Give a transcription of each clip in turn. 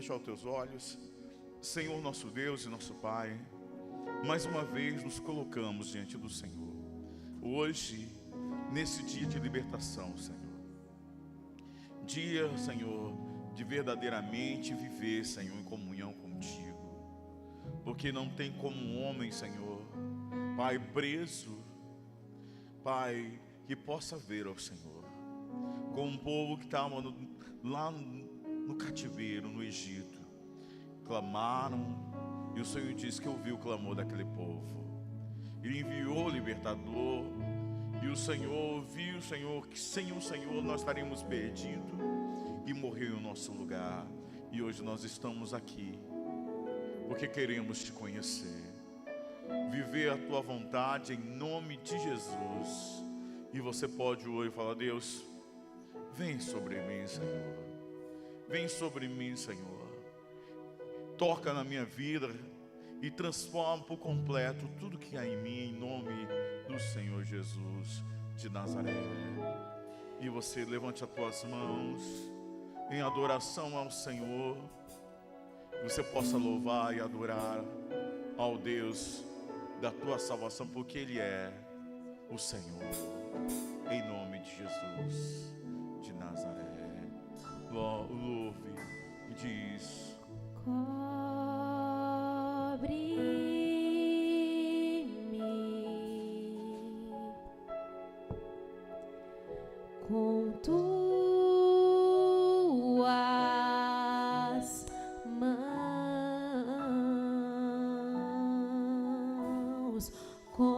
fechar os teus olhos. Senhor nosso Deus e nosso Pai, mais uma vez nos colocamos diante do Senhor. Hoje, nesse dia de libertação, Senhor. Dia, Senhor, de verdadeiramente viver, Senhor, em comunhão contigo. Porque não tem como um homem, Senhor, Pai, preso, Pai, que possa ver ao Senhor. Com um povo que estava lá no cativeiro, no Egito, clamaram, e o Senhor disse que ouviu o clamor daquele povo. Ele enviou o libertador, e o Senhor viu, Senhor, que sem o Senhor nós estaríamos perdidos, e morreu em nosso lugar. E hoje nós estamos aqui porque queremos te conhecer, viver a tua vontade em nome de Jesus. E você pode hoje falar: Deus, vem sobre mim, Senhor. Vem sobre mim, Senhor. Toca na minha vida e transforma por completo tudo que há em mim, em nome do Senhor Jesus de Nazaré. E você levante as tuas mãos em adoração ao Senhor. Você possa louvar e adorar ao Deus da tua salvação, porque Ele é o Senhor, em nome de Jesus de Nazaré. Louve e diz: cobre-me com tuas mãos, com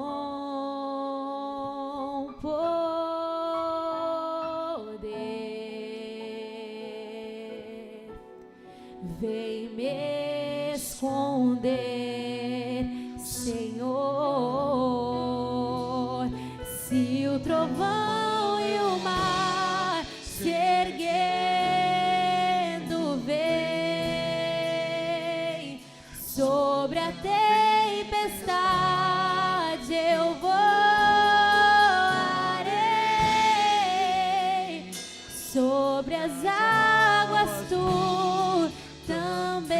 poder. Vem me esconder, Senhor. Se o trovão e o mar se erguendo vem sobre a tempestade, eu voarei sobre as águas. Tu também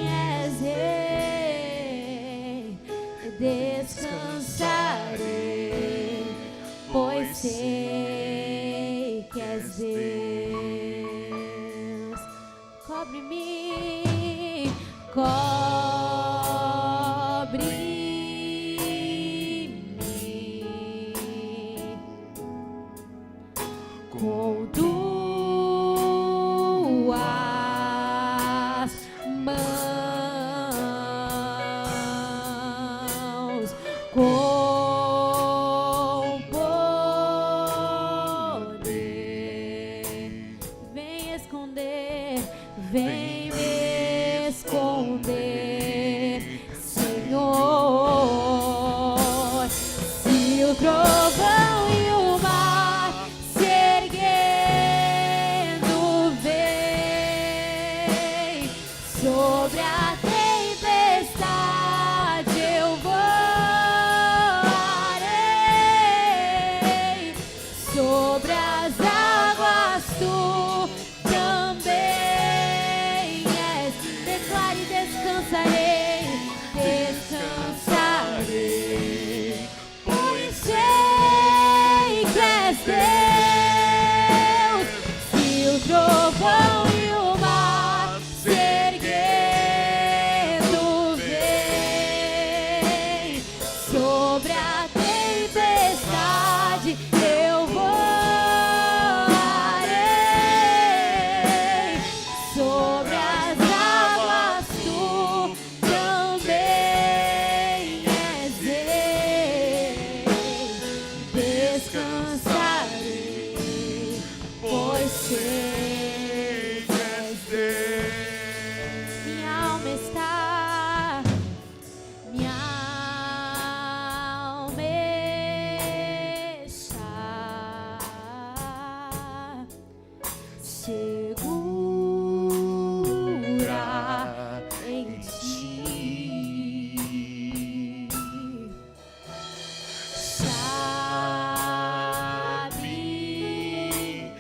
és rei. Descansarei, pois sei que és Deus. Cobre-me, cobre-me com tuas mãos, com poder. Vem esconder, vem me esconder, Senhor. Se o trovão e o mar se erguendo vem sobre a tempestade, eu voarei sobre as águas. Tu também és. Declare: descansarei, descansarei, pois sei que és Deus. Se o trovão e o mar se erguendo vem sobre a tempestade, eu voarei sobre as águas. Tu também és rei. Descansarei, pois sei que és Deus. Minha alma está, minha alma está segura em ti. Sabe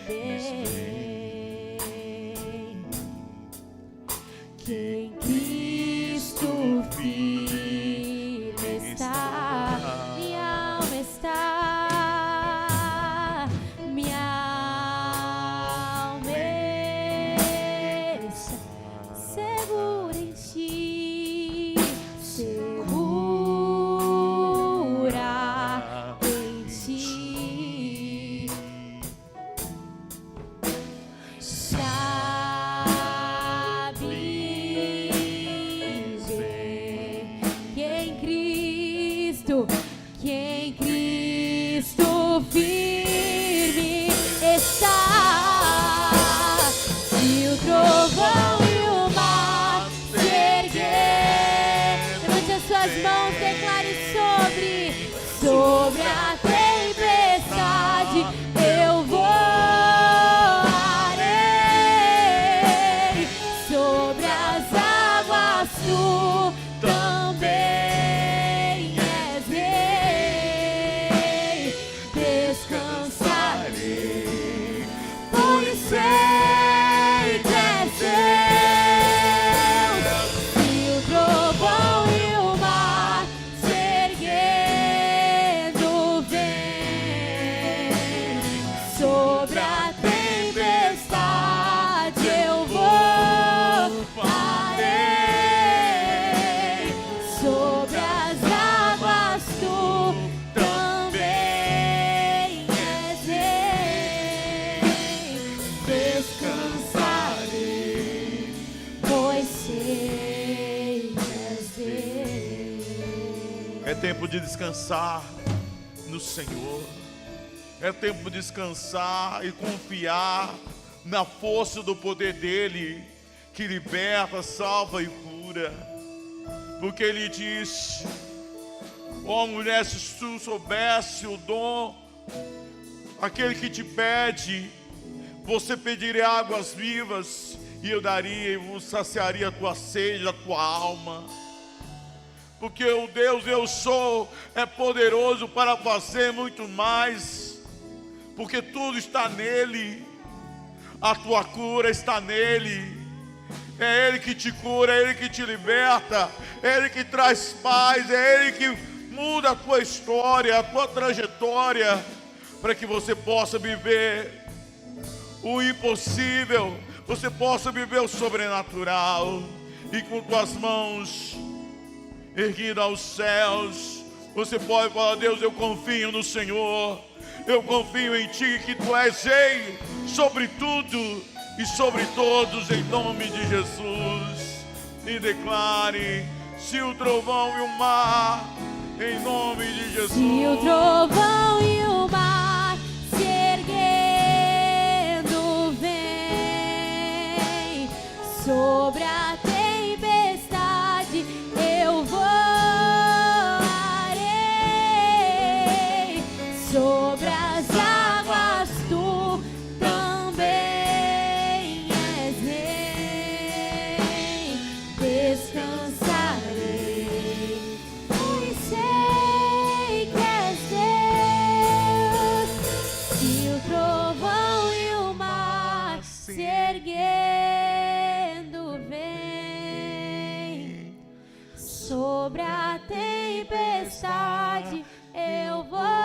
bem Sobre a tempestade eu vou, parei. Sobre as águas tu também és rei. Descansarei, pois sei que és Deus. É tempo de descansar no Senhor. É tempo de descansar e confiar na força do poder dEle, que liberta, salva e cura. Porque Ele diz: ó mulher, se tu soubesse o dom, aquele que te pede, você pediria águas vivas, e eu daria e vos saciaria a tua sede, a tua alma. Porque o Deus eu sou é poderoso para fazer muito mais. Porque tudo está nele, a tua cura está nele, é Ele que te cura, é Ele que te liberta, é Ele que traz paz, é Ele que muda a tua história, a tua trajetória, para que você possa viver o impossível, você possa viver o sobrenatural, e com tuas mãos erguidas aos céus, você pode falar: Deus, eu confio no Senhor. Eu confio em Ti, que Tu és Rei sobre tudo e sobre todos, em nome de Jesus. E declare: se o trovão e o mar, em nome de Jesus. Se o trovão e o mar se erguendo vem, sobre a tempestade eu voarei. Sobre as águas tu também és rei. Descansarei, pois sei que és Deus. Se o trovão e o mar se erguendo vem, sobre a tempestade eu voarei.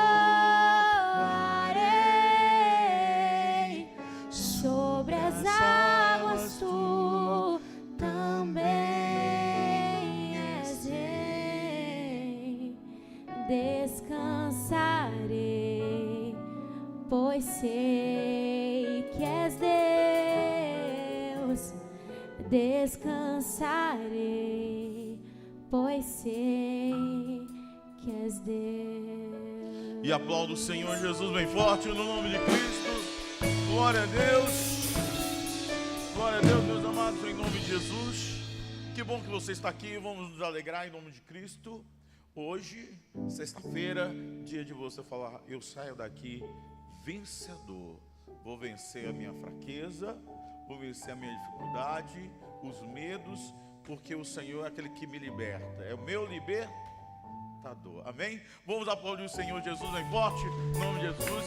Sobre as águas tu também és rei. Descansarei, pois sei que és Deus. Descansarei, pois sei que és Deus. E aplauda o Senhor Jesus bem forte no nome de Cristo. Glória a Deus. Glória a Deus, meus amados, em nome de Jesus. Que bom que você está aqui. Vamos nos alegrar em nome de Cristo. Hoje, sexta-feira, dia de você falar: eu saio daqui vencedor. Vou vencer a minha fraqueza, vou vencer a minha dificuldade, os medos, porque o Senhor é aquele que me liberta. É o meu libertador. Amém? Vamos aplaudir o Senhor Jesus bem forte, em nome de Jesus.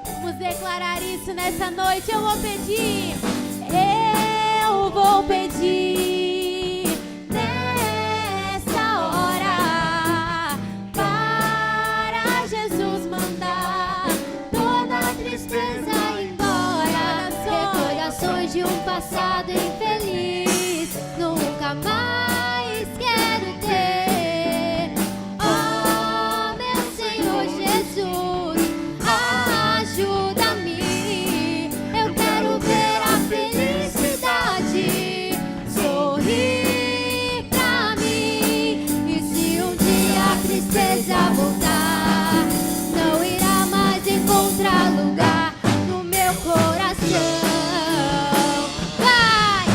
Vamos declarar isso nessa noite. Eu vou pedir, eu vou pedir nessa hora para Jesus mandar toda a tristeza embora. Recordações de um passado infeliz nunca mais quero ter. Oh, meu Senhor Jesus, ajuda-me. Eu quero ver a felicidade sorrir pra mim. E se um dia a tristeza voltar, não irá mais encontrar lugar no meu coração. Vai,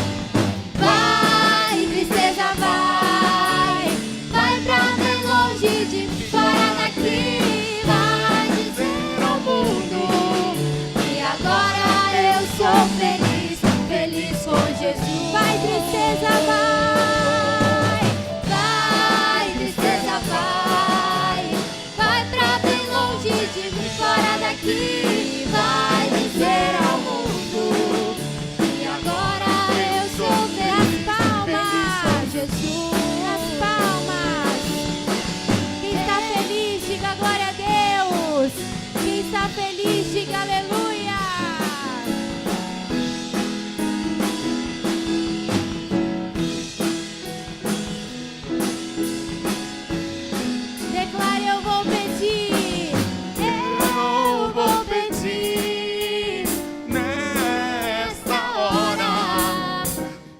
vai, tristeza, vai. Vai pra bem longe de mim, fora daqui. Vai dizer ao mundo que agora eu sou feliz, feliz com Jesus. Vai, tristeza, vai. Vai, tristeza, vai. Vai pra bem longe de mim, fora daqui. Vai dizer ao mundo que agora eu sou feliz, feliz com Jesus. As palmas. Quem está feliz, diga glória a Deus. Quem está feliz, feliz, diga aleluia. Declare, eu vou pedir, eu vou pedir nesta hora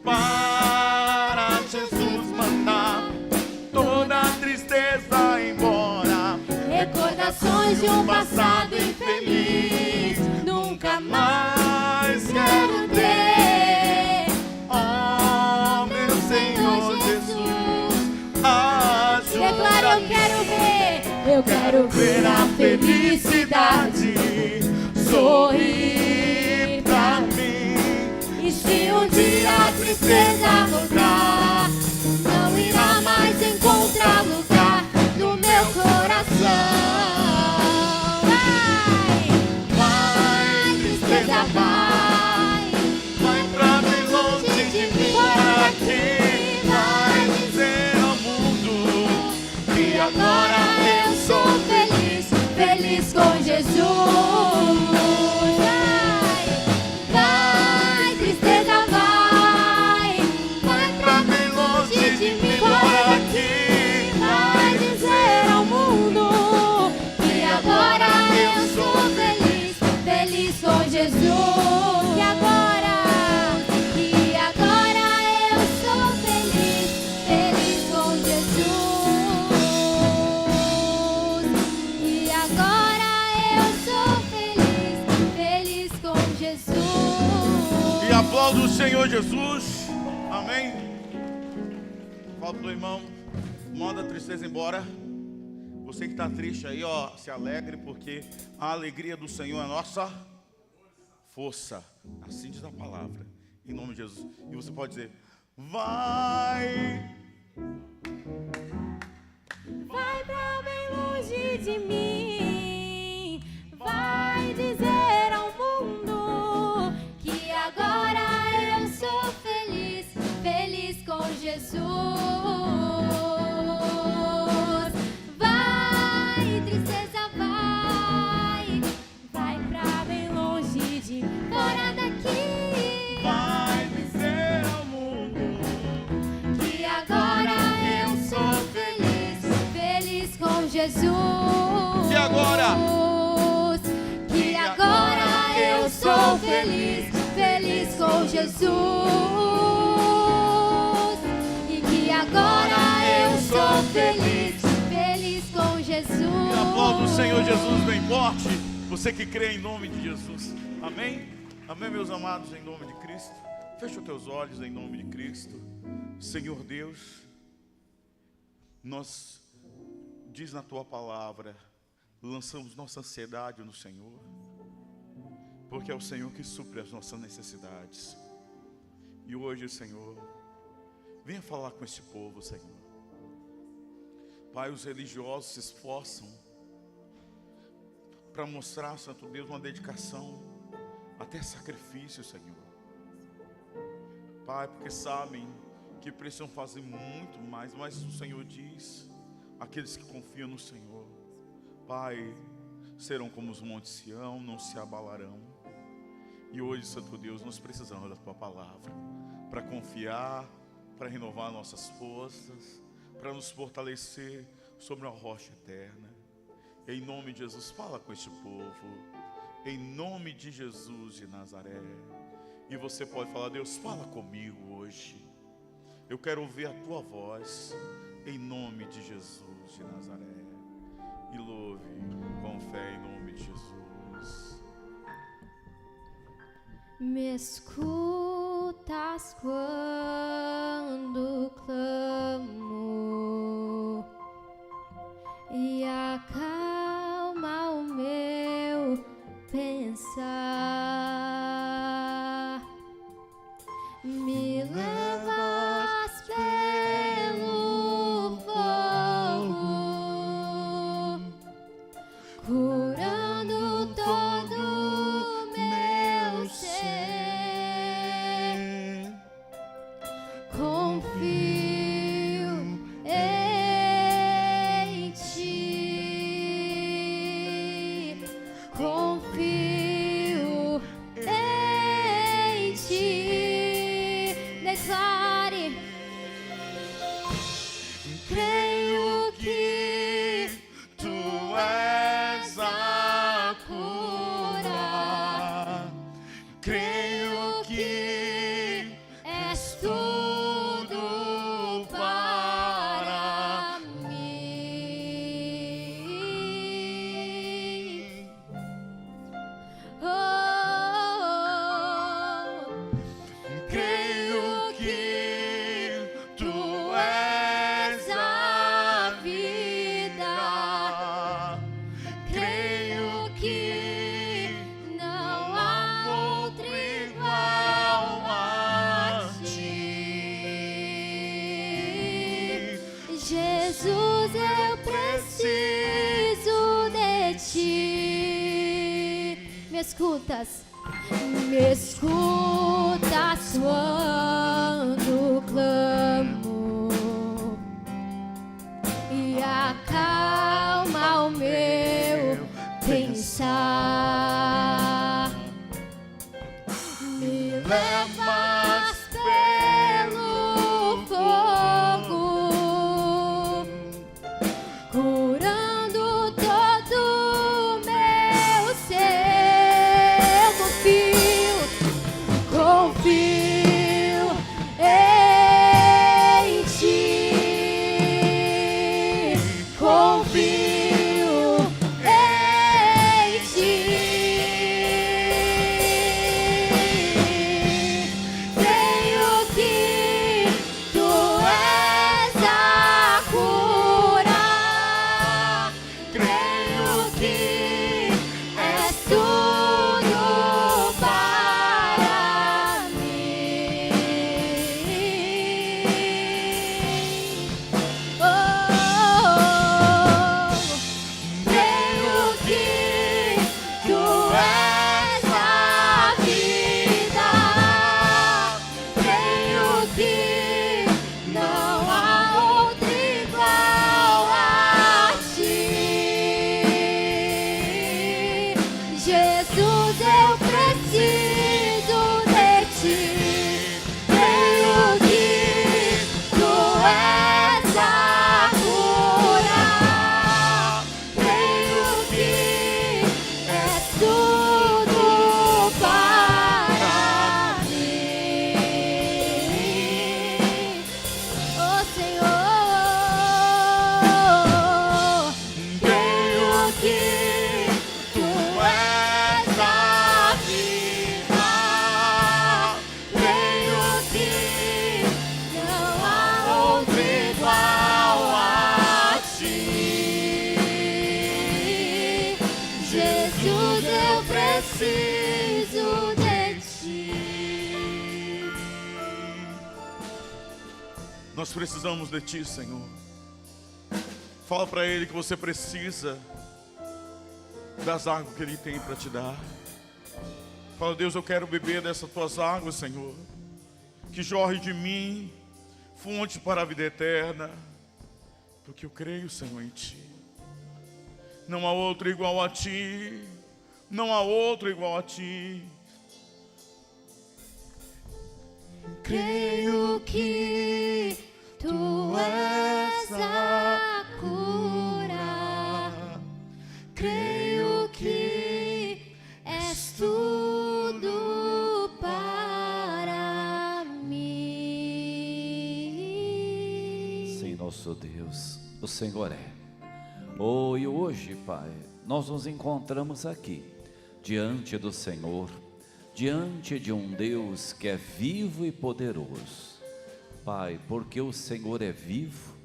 para Jesus mandar toda a tristeza embora. recordações de um passado infeliz, nunca mais quero ter. Oh, meu Senhor Jesus, ajuda-me. Declara, eu quero ver a felicidade sorrir pra mim. E se um dia a tristeza voltar, não irá mais encontrar lugar no meu coração. Vai, tristeza, vai, Vai pra bem longe de mim, fora aqui. Vai dizer ao mundo que agora eu sou feliz, feliz com Jesus. Vai, tristeza, vai pra bem longe de mim, fora aqui. Vai dizer ao mundo que agora eu sou feliz, feliz com Jesus. Que agora eu sou feliz, feliz com Jesus. E agora eu sou feliz, feliz com Jesus. E aplauda o Senhor Jesus. Amém. Fala pro irmão, manda a tristeza embora. Você que está triste aí, ó, se alegre, porque a alegria do Senhor é nossa força. Assim diz a palavra, em nome de Jesus. E você pode dizer, vai. Vai pra bem longe de mim, vai dizer ao mundo que agora eu sou feliz, feliz com Jesus. Vai, tristeza, vai pra bem longe de mim, fora daqui. Vai dizer ao mundo Que agora eu sou feliz, feliz com Jesus. que agora Eu sou feliz, feliz com Jesus. E que agora eu sou feliz, feliz com Jesus. aplauda o Senhor Jesus bem forte. Você que crê em nome de Jesus. Amém? Amém, meus amados, em nome de Cristo. Fecha os teus olhos em nome de Cristo. Senhor Deus, nós, diz na tua palavra, lançamos nossa ansiedade no Senhor, porque é o Senhor que supre as nossas necessidades. E hoje, Senhor, venha falar com esse povo, Senhor. Pai, os religiosos se esforçam para mostrar, Santo Deus, uma dedicação, até sacrifício, Senhor. Pai, porque sabem que precisam fazer muito mais, mas o Senhor diz, aqueles que confiam no Senhor, Pai, serão como os montes Sião, não se abalarão. E hoje, Santo Deus, nós precisamos da tua palavra para confiar, para renovar nossas forças, para nos fortalecer sobre a rocha eterna. Em nome de Jesus, fala com este povo, em nome de Jesus de Nazaré. E você pode falar, Deus, fala comigo hoje, eu quero ouvir a tua voz, em nome de Jesus de Nazaré. E louve com fé em nome de Jesus. Me escutas quando clamo e acalma o meu pensar. Me levas pelo fogo, curando todo meu ser. Confio em ti. Confio creio que és tudo para mim. Oh, creio que tu és a vida. Creio que não há outro igual a ti. Jesus, eu preciso de ti. Me escutas? Me escutas quando clamo e acalma o meu pensar. Me levas pelo fogo, curando todo meu ser. Confio em ti. Confio em ti. Creio que tu és a cura. Creio que és tudo para mim. Oh, creio que tu és a vida. Creio que não há outro igual a ti. Jesus, eu preciso de ti. Creio que tu és a cura. Creio que és tudo para mim. Oh, Senhor, creio que tu és a vida. Creio que não há outro igual a ti. Jesus, eu preciso de ti. Nós precisamos de ti, Senhor. Fala para Ele que você precisa das águas que Ele tem para te dar. Fala, Deus, eu quero beber dessas tuas águas, Senhor, que jorre de mim, fonte para a vida eterna, porque eu creio, Senhor, em ti. Não há outro igual a ti, não há outro igual a ti. Creio que tu és a cura. Creio que és tudo para mim. Sim, nosso Deus, o Senhor é. Oh, e hoje, Pai, nós nos encontramos aqui, diante do Senhor, diante de um Deus que é vivo e poderoso. Pai, porque o Senhor é vivo,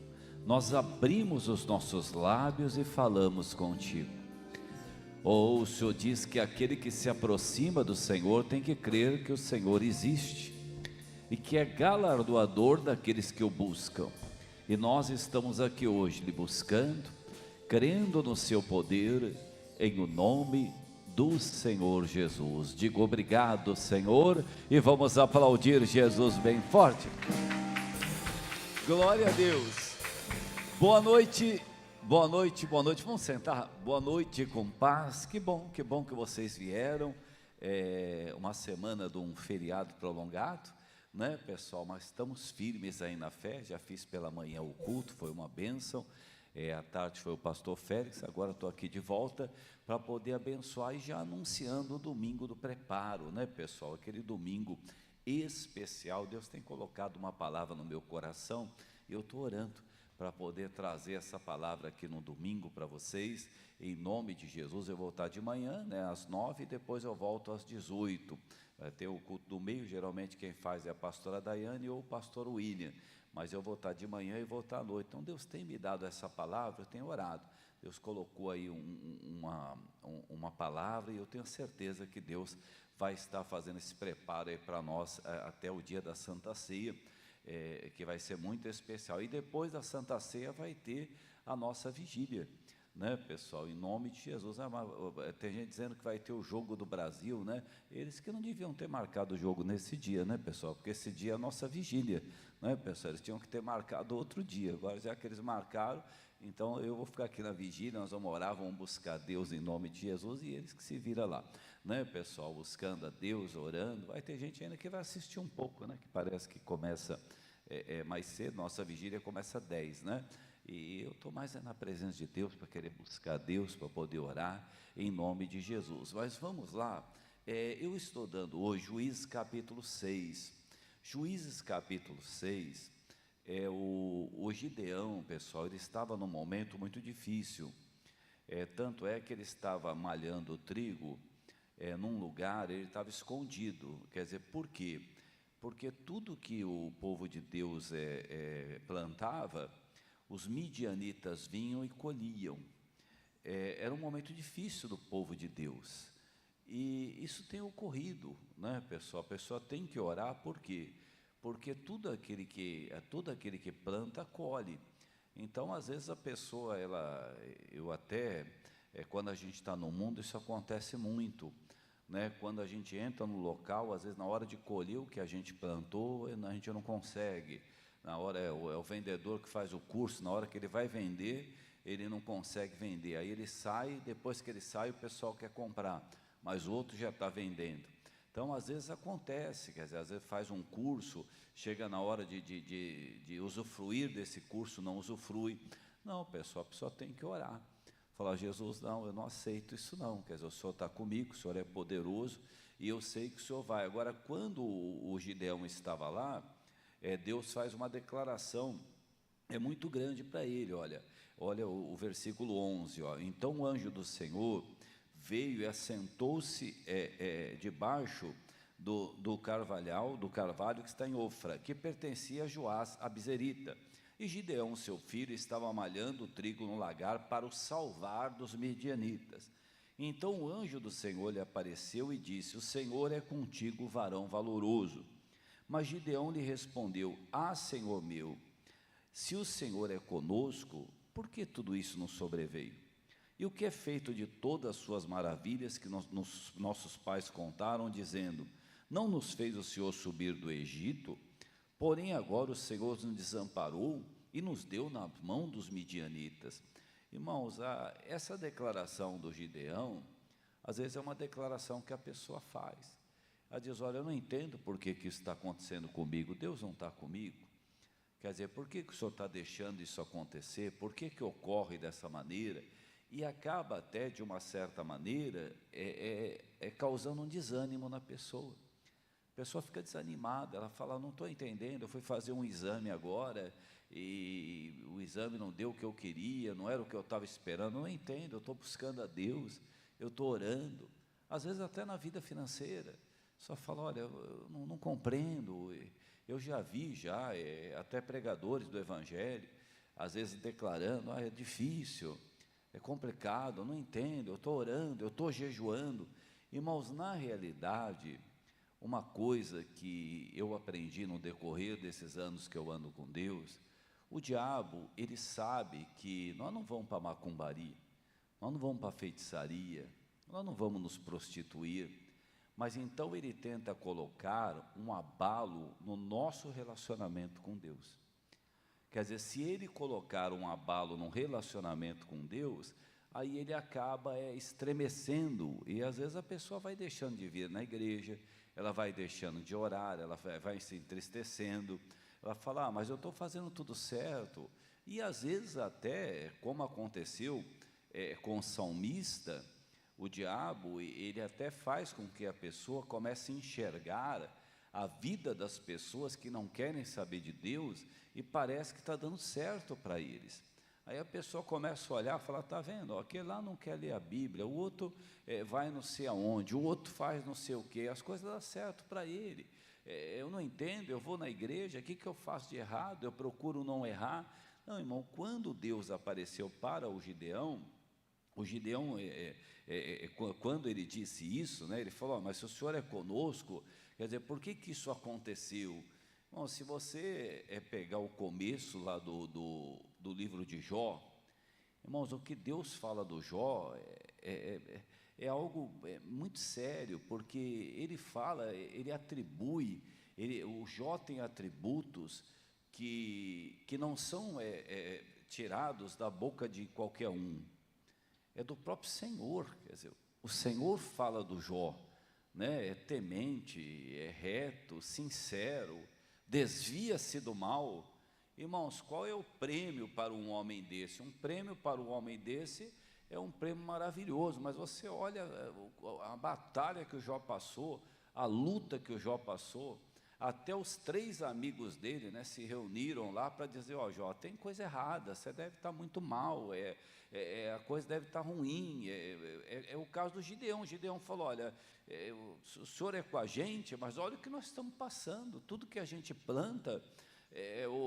nós abrimos os nossos lábios e falamos contigo. Oh, o Senhor diz que aquele que se aproxima do Senhor tem que crer que o Senhor existe e que é galardoador daqueles que o buscam. E nós estamos aqui hoje lhe buscando, crendo no seu poder, em o nome do Senhor Jesus. Digo obrigado, Senhor, e vamos aplaudir Jesus bem forte. Glória a Deus. Boa noite, boa noite, boa noite. Vamos sentar. Boa noite com paz. Que bom que vocês vieram. É uma semana de um feriado prolongado, né, pessoal? Mas estamos firmes aí na fé. Já fiz pela manhã o culto, foi uma bênção. À tarde foi o pastor Félix, agora estou aqui de volta para poder abençoar e já anunciando o domingo do preparo, né, pessoal? Aquele domingo especial. Deus tem colocado uma palavra no meu coração e eu estou orando para poder trazer essa palavra aqui no domingo para vocês, em nome de Jesus. Eu vou estar de manhã, né, às 9, e depois eu volto às 18. Vai ter o culto do meio, geralmente quem faz é a pastora Daiane ou o pastor William, mas eu vou estar de manhã e vou estar à noite. Então Deus tem me dado essa palavra, eu tenho orado, Deus colocou aí uma palavra, e eu tenho certeza que Deus vai estar fazendo esse preparo aí para nós até o dia da Santa Ceia, que vai ser muito especial. E depois da Santa Ceia vai ter a nossa vigília, né, pessoal, em nome de Jesus. Tem gente dizendo que vai ter o jogo do Brasil, né? Eles que não deviam ter marcado o jogo nesse dia, né, pessoal? Porque esse dia é a nossa vigília, né, pessoal? Eles tinham que ter marcado outro dia. Agora, já que eles marcaram, então eu vou ficar aqui na vigília, nós vamos orar, vamos buscar Deus em nome de Jesus, e eles que se viram lá, né, pessoal? Buscando a Deus, orando. Vai ter gente ainda que vai assistir um pouco, né? Que parece que começa mais cedo. Nossa vigília começa às 10, né? E eu estou mais na presença de Deus, para querer buscar Deus, para poder orar em nome de Jesus. Mas vamos lá, eu estou dando hoje Juízes capítulo 6. Juízes capítulo 6, o Gideão, pessoal, ele estava num momento muito difícil, tanto é que ele estava malhando o trigo num lugar, ele estava escondido. Quer dizer, por quê? Porque tudo que o povo de Deus plantava, os midianitas vinham e colhiam. Era um momento difícil do povo de Deus, e isso tem ocorrido, né, pessoal? A pessoa tem que orar. Por quê? Porque todo aquele que planta, colhe. Então, às vezes a pessoa, quando a gente está no mundo, isso acontece muito, né? Quando a gente entra no local, às vezes na hora de colher o que a gente plantou, a gente não consegue. Na hora é o vendedor que faz o curso, na hora que ele vai vender, ele não consegue vender. Aí ele sai, depois que ele sai, o pessoal quer comprar, mas o outro já está vendendo. Então, às vezes acontece, quer dizer, às vezes faz um curso, chega na hora de usufruir desse curso, não usufrui. Não, pessoal, a pessoa tem que orar. Falar: Jesus, não, eu não aceito isso não. Quer dizer, o Senhor está comigo, o Senhor é poderoso, e eu sei que o Senhor vai. Agora, quando o Gideão estava lá, Deus faz uma declaração muito grande para ele. Olha o versículo 11, ó. Então o anjo do Senhor veio e assentou-se debaixo do carvalho que está em Ofra, que pertencia a Joás, a Bizerita. E Gideão, seu filho, estava malhando o trigo no lagar para o salvar dos midianitas. Então o anjo do Senhor lhe apareceu e disse: o Senhor é contigo, varão valoroso. Mas Gideão lhe respondeu: Senhor meu, se o Senhor é conosco, por que tudo isso nos sobreveio? E o que é feito de todas as suas maravilhas que nossos pais contaram, dizendo: não nos fez o Senhor subir do Egito? Porém agora o Senhor nos desamparou e nos deu na mão dos midianitas. Irmãos, essa declaração do Gideão, às vezes é uma declaração que a pessoa faz. Ela diz: olha, eu não entendo por que isso está acontecendo comigo, Deus não está comigo. Quer dizer, por que o Senhor está deixando isso acontecer? Por que ocorre dessa maneira? E acaba até, de uma certa maneira, causando um desânimo na pessoa. A pessoa fica desanimada, ela fala: não estou entendendo, eu fui fazer um exame agora, e o exame não deu o que eu queria, não era o que eu estava esperando. Não entendo, eu estou buscando a Deus, eu estou orando. Às vezes até na vida financeira, só fala: olha, eu não compreendo. Eu já vi até pregadores do Evangelho, às vezes declarando: é difícil, é complicado, eu não entendo, eu estou orando, eu estou jejuando. Irmãos, na realidade, uma coisa que eu aprendi no decorrer desses anos que eu ando com Deus, o diabo, ele sabe que nós não vamos para a macumbaria, nós não vamos para a feitiçaria, nós não vamos nos prostituir, mas então ele tenta colocar um abalo no nosso relacionamento com Deus. Quer dizer, se ele colocar um abalo no relacionamento com Deus, aí ele acaba estremecendo, e às vezes a pessoa vai deixando de vir na igreja, ela vai deixando de orar, ela vai se entristecendo, ela fala: mas eu estou fazendo tudo certo, E às vezes até, como aconteceu com o salmista, o diabo, ele até faz com que a pessoa comece a enxergar a vida das pessoas que não querem saber de Deus e parece que está dando certo para eles. Aí a pessoa começa a olhar e falar, está vendo, ó, aquele lá não quer ler a Bíblia, o outro vai não sei aonde, o outro faz não sei o quê, as coisas dão certo para ele. Eu não entendo, eu vou na igreja, o que eu faço de errado? Eu procuro não errar. Não, irmão, quando Deus apareceu para o Gideão, quando ele disse isso, né, ele falou, mas se o Senhor é conosco, quer dizer, por que isso aconteceu? Bom, se você pegar o começo lá do livro de Jó, irmãos, o que Deus fala do Jó é algo muito sério, porque ele fala, ele atribui, o Jó tem atributos que não são tirados da boca de qualquer um, é do próprio Senhor. Quer dizer, o Senhor fala do Jó, né? É temente, é reto, sincero, desvia-se do mal. Irmãos, qual é o prêmio para um homem desse? Um prêmio para um homem desse é um prêmio maravilhoso, mas você olha a batalha que o Jó passou, a luta que o Jó passou, até os 3 amigos dele, né, se reuniram lá para dizer, ó, Jó, tem coisa errada, você deve estar muito mal, a coisa deve estar ruim. É o caso do Gideão. O Gideão falou, olha, o senhor é com a gente, mas olha o que nós estamos passando, tudo que a gente planta,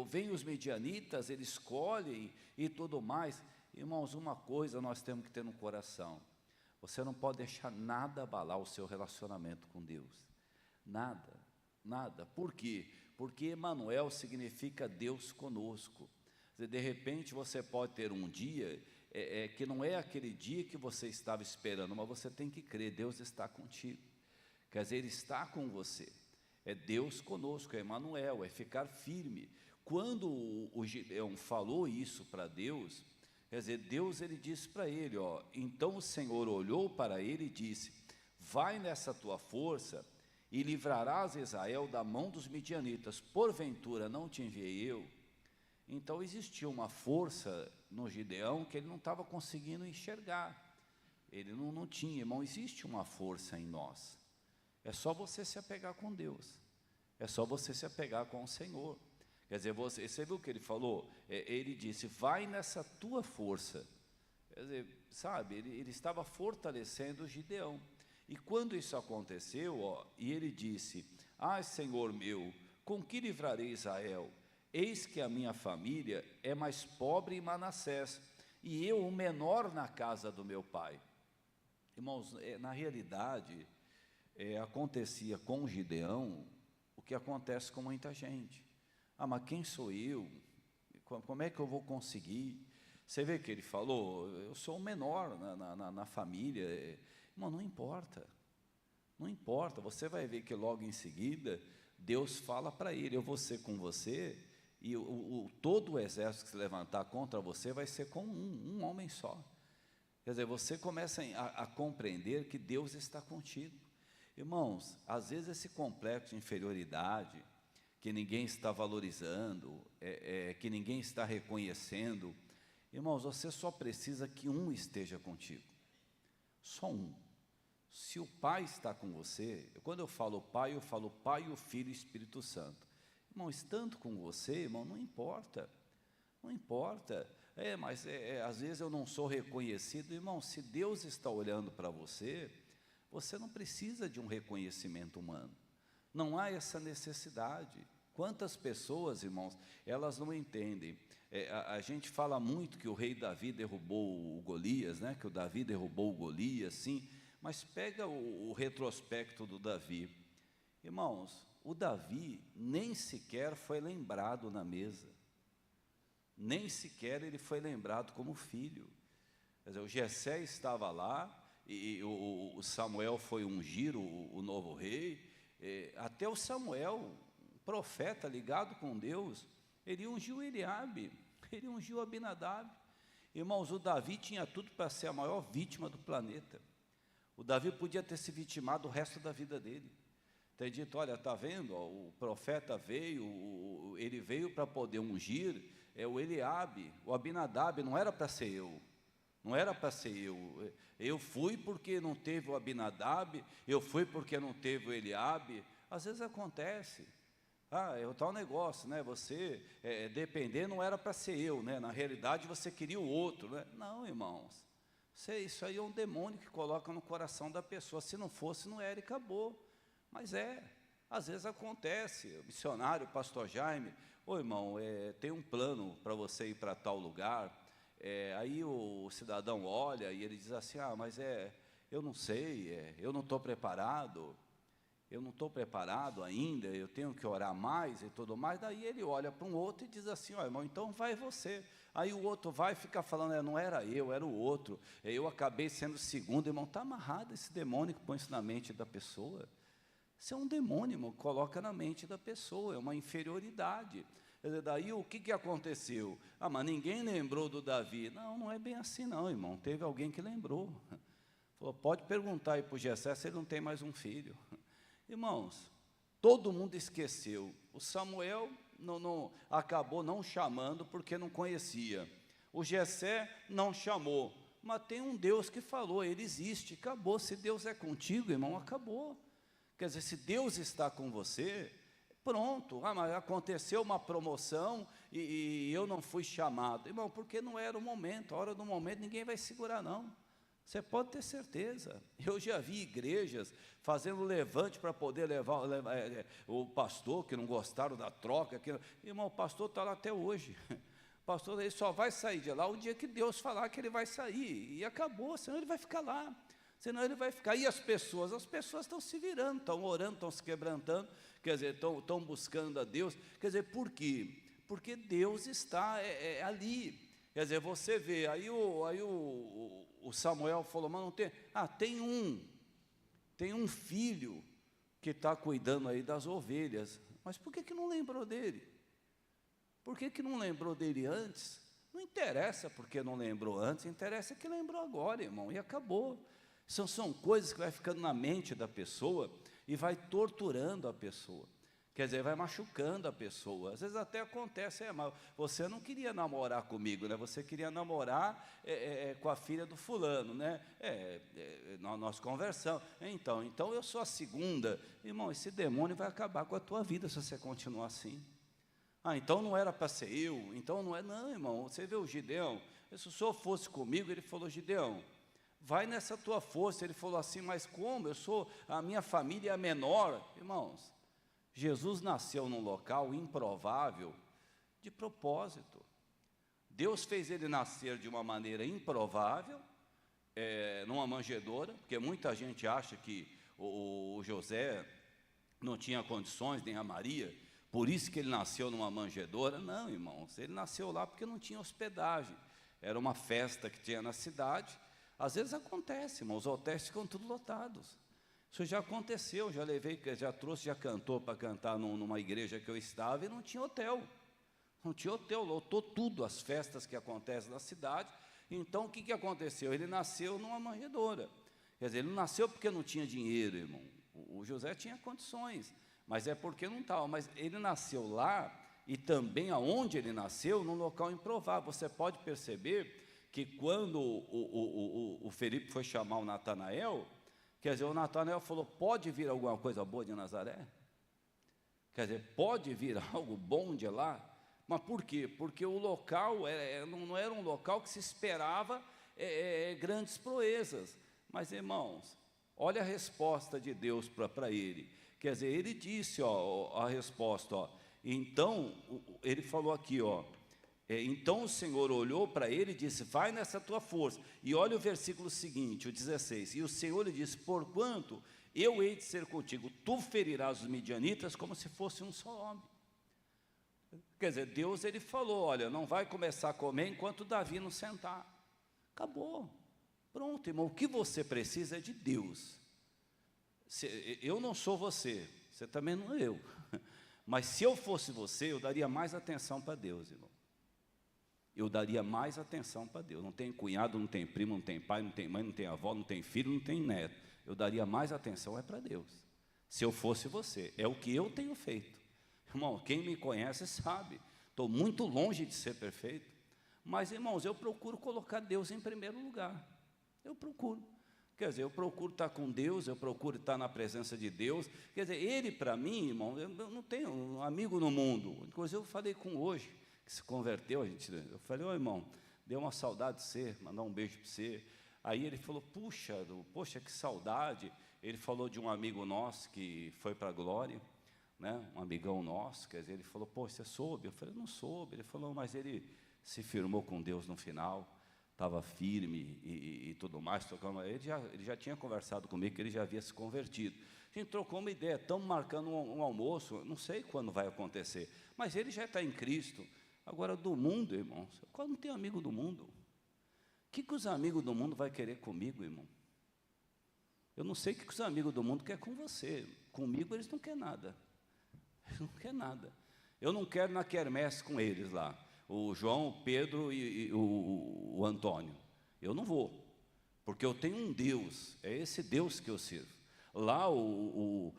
vem os medianitas, eles colhem e tudo mais. Irmãos, uma coisa nós temos que ter no coração, você não pode deixar nada abalar o seu relacionamento com Deus, nada. Nada. Por quê? Porque Emanuel significa Deus conosco. De repente você pode ter um dia que não é aquele dia que você estava esperando, mas você tem que crer, Deus está contigo. Quer dizer, Ele está com você. É Deus conosco, é Emanuel, é ficar firme. Quando o Gideão falou isso para Deus, quer dizer, Deus ele disse para ele, ó, então o Senhor olhou para ele e disse, vai nessa tua força e livrarás Israel da mão dos midianitas, porventura não te enviei eu? Então existia uma força no Gideão que ele não estava conseguindo enxergar, ele não tinha, irmão, existe uma força em nós, é só você se apegar com Deus, é só você se apegar com o Senhor. Quer dizer, você viu o que ele falou? Ele disse, vai nessa tua força. Quer dizer, sabe, ele estava fortalecendo o Gideão. E quando isso aconteceu, ó, e ele disse, Senhor meu, com que livrarei Israel? Eis que a minha família é mais pobre em Manassés, e eu o menor na casa do meu pai. Irmãos, na realidade, acontecia com Gideão o que acontece com muita gente. Mas quem sou eu? Como é que eu vou conseguir? Você vê que ele falou, eu sou o menor na família. Irmão, não importa, não importa, você vai ver que logo em seguida, Deus fala para ele, eu vou ser com você, e todo o exército que se levantar contra você vai ser com um homem só. Quer dizer, você começa a compreender que Deus está contigo. Irmãos, às vezes esse complexo de inferioridade, que ninguém está valorizando, que ninguém está reconhecendo, irmãos, você só precisa que um esteja contigo, só um. Se o Pai está com você, quando eu falo Pai, eu falo Pai, o Filho e o Espírito Santo. Irmão, estando com você, irmão, não importa, não importa. Mas às vezes eu não sou reconhecido. Irmão, se Deus está olhando para você, você não precisa de um reconhecimento humano. Não há essa necessidade. Quantas pessoas, irmãos, elas não entendem. A gente fala muito que o rei Davi derrubou o Golias, né? Que o Davi derrubou o Golias, sim. Mas pega o retrospecto do Davi. Irmãos, o Davi nem sequer foi lembrado na mesa. Nem sequer ele foi lembrado como filho. Quer dizer, o Jessé estava lá, e o Samuel foi ungir o novo rei. Até o Samuel, profeta ligado com Deus, ele ungiu Eliabe, ele ungiu Abinadab. Irmãos, o Davi tinha tudo para ser a maior vítima do planeta. O Davi podia ter se vitimado o resto da vida dele. Ter dito, olha, está vendo, ó, o profeta veio, ele veio para poder ungir o Eliabe, o Abinadab, não era para ser eu. Não era para ser eu. Eu fui porque não teve o Abinadab, eu fui porque não teve o Eliabe. Às vezes acontece. É o tal negócio, né? Você depender não era para ser eu, né? Na realidade você queria o outro, né? Não, irmãos. Isso aí é um demônio que coloca no coração da pessoa. Se não fosse, não era e acabou. Mas às vezes acontece. O missionário, o pastor Jaime, irmão, tem um plano para você ir para tal lugar. Aí o cidadão olha e ele diz assim, mas eu não sei, eu não estou preparado. Eu não estou preparado ainda, eu tenho que orar mais e tudo mais. Daí ele olha para um outro e diz assim, irmão, então vai você. Aí o outro vai e fica falando, não era eu, era o outro. Eu acabei sendo segundo. Irmão, está amarrado esse demônio que põe isso na mente da pessoa. Isso é um demônio, irmão, que coloca na mente da pessoa, é uma inferioridade. Daí o que aconteceu? Mas ninguém lembrou do Davi. Não é bem assim não, irmão, teve alguém que lembrou. Falou, pode perguntar aí para o Jessé se ele não tem mais um filho. Irmãos, todo mundo esqueceu. O Samuel acabou não chamando porque não conhecia. O Jessé não chamou. Mas tem um Deus que falou, ele existe, acabou. Se Deus é contigo, irmão, acabou. Quer dizer, se Deus está com você, pronto. Mas aconteceu uma promoção e eu não fui chamado. Irmão, porque não era o momento. A hora do momento ninguém vai segurar, não. Você pode ter certeza. Eu já vi igrejas fazendo levante para poder levar o pastor, que não gostaram da troca. Irmão, o pastor está lá até hoje. O pastor ele só vai sair de lá o dia que Deus falar que ele vai sair. E acabou, senão ele vai ficar lá. Senão ele vai ficar. E as pessoas estão se virando, estão orando, estão se quebrantando, quer dizer, estão buscando a Deus. Quer dizer, por quê? Porque Deus está ali. Quer dizer, você vê, aí o Samuel falou, mas não tem, tem um filho que está cuidando aí das ovelhas, mas por que não lembrou dele? Por que não lembrou dele antes? Não interessa porque não lembrou antes, interessa que lembrou agora, irmão, e acabou. São coisas que vai ficando na mente da pessoa e vai torturando a pessoa. Quer dizer, vai machucando a pessoa. Às vezes até acontece, mas você não queria namorar comigo, né? Você queria namorar com a filha do fulano, né? Nós conversamos. Então eu sou a segunda. Irmão, esse demônio vai acabar com a tua vida se você continuar assim. Então não era para ser eu, então não é. Não, irmão, você vê o Gideão, se o senhor fosse comigo, ele falou, Gideão, vai nessa tua força. Ele falou assim, mas como? A minha família é menor. Irmãos, Jesus nasceu num local improvável de propósito. Deus fez ele nascer de uma maneira improvável, numa manjedoura, porque muita gente acha que o José não tinha condições, nem a Maria, por isso que ele nasceu numa manjedoura. Não, irmãos, ele nasceu lá porque não tinha hospedagem. Era uma festa que tinha na cidade. Às vezes acontece, irmãos, os hotéis ficam tudo lotados. Isso já aconteceu, já trouxe, já cantou para cantar numa igreja que eu estava e não tinha hotel. Não tinha hotel, lotou tudo, as festas que acontecem na cidade. Então, o que aconteceu? Ele nasceu numa manjedoura. Quer dizer, ele não nasceu porque não tinha dinheiro, irmão. O José tinha condições, mas é porque não estava. Mas ele nasceu lá e também aonde ele nasceu, num local improvável. Você pode perceber que quando o Felipe foi chamar o Natanael, quer dizer, o Natanael falou, pode vir alguma coisa boa de Nazaré? Quer dizer, pode vir algo bom de lá? Mas por quê? Porque o local não era um local que se esperava grandes proezas. Mas, irmãos, olha a resposta de Deus para ele. Quer dizer, ele disse, a resposta, então, ele falou aqui, então o Senhor olhou para ele e disse, vai nessa tua força. E olha o versículo seguinte, o 16. E o Senhor lhe disse, porquanto eu hei de ser contigo, tu ferirás os midianitas como se fosse um só homem. Quer dizer, Deus ele falou, olha, não vai começar a comer enquanto Davi não sentar. Acabou. Pronto, irmão, o que você precisa é de Deus. Eu não sou você também não é eu. Mas se eu fosse você, eu daria mais atenção para Deus, irmão. Eu daria mais atenção para Deus. Não tem cunhado, não tem primo, não tem pai, não tem mãe, não tem avó, não tem filho, não tem neto. Eu daria mais atenção para Deus. Se eu fosse você, é o que eu tenho feito. Irmão, quem me conhece sabe. estou muito longe de ser perfeito, mas, irmãos, eu procuro colocar Deus em primeiro lugar. Eu procuro. Quer dizer, eu procuro estar com Deus, eu procuro estar na presença de Deus. Quer dizer, Ele, para mim, irmão, eu não tenho um amigo no mundo. Inclusive, eu falei com hoje, que se converteu, eu falei, ô irmão, deu uma saudade de você, mandar um beijo para você. Aí ele falou, poxa, que saudade. Ele falou de um amigo nosso que foi para a glória, né? Um amigão nosso, quer dizer, ele falou, pô, você soube? Eu falei, não soube. Ele falou, mas ele se firmou com Deus no final, estava firme e tudo mais. Ele já tinha conversado comigo, que ele já havia se convertido. A gente trocou uma ideia, estamos marcando um almoço, não sei quando vai acontecer, mas ele já está em Cristo. Agora, do mundo, irmãos, eu quase não tenho amigo do mundo. O que os amigos do mundo vão querer comigo, irmão? Eu não sei o que os amigos do mundo querem com você. Comigo eles não querem nada. Eles não querem nada. Eu não quero na quermesse com eles lá. O João, o Pedro e o Antônio. Eu não vou. Porque eu tenho um Deus. É esse Deus que eu sirvo. Lá o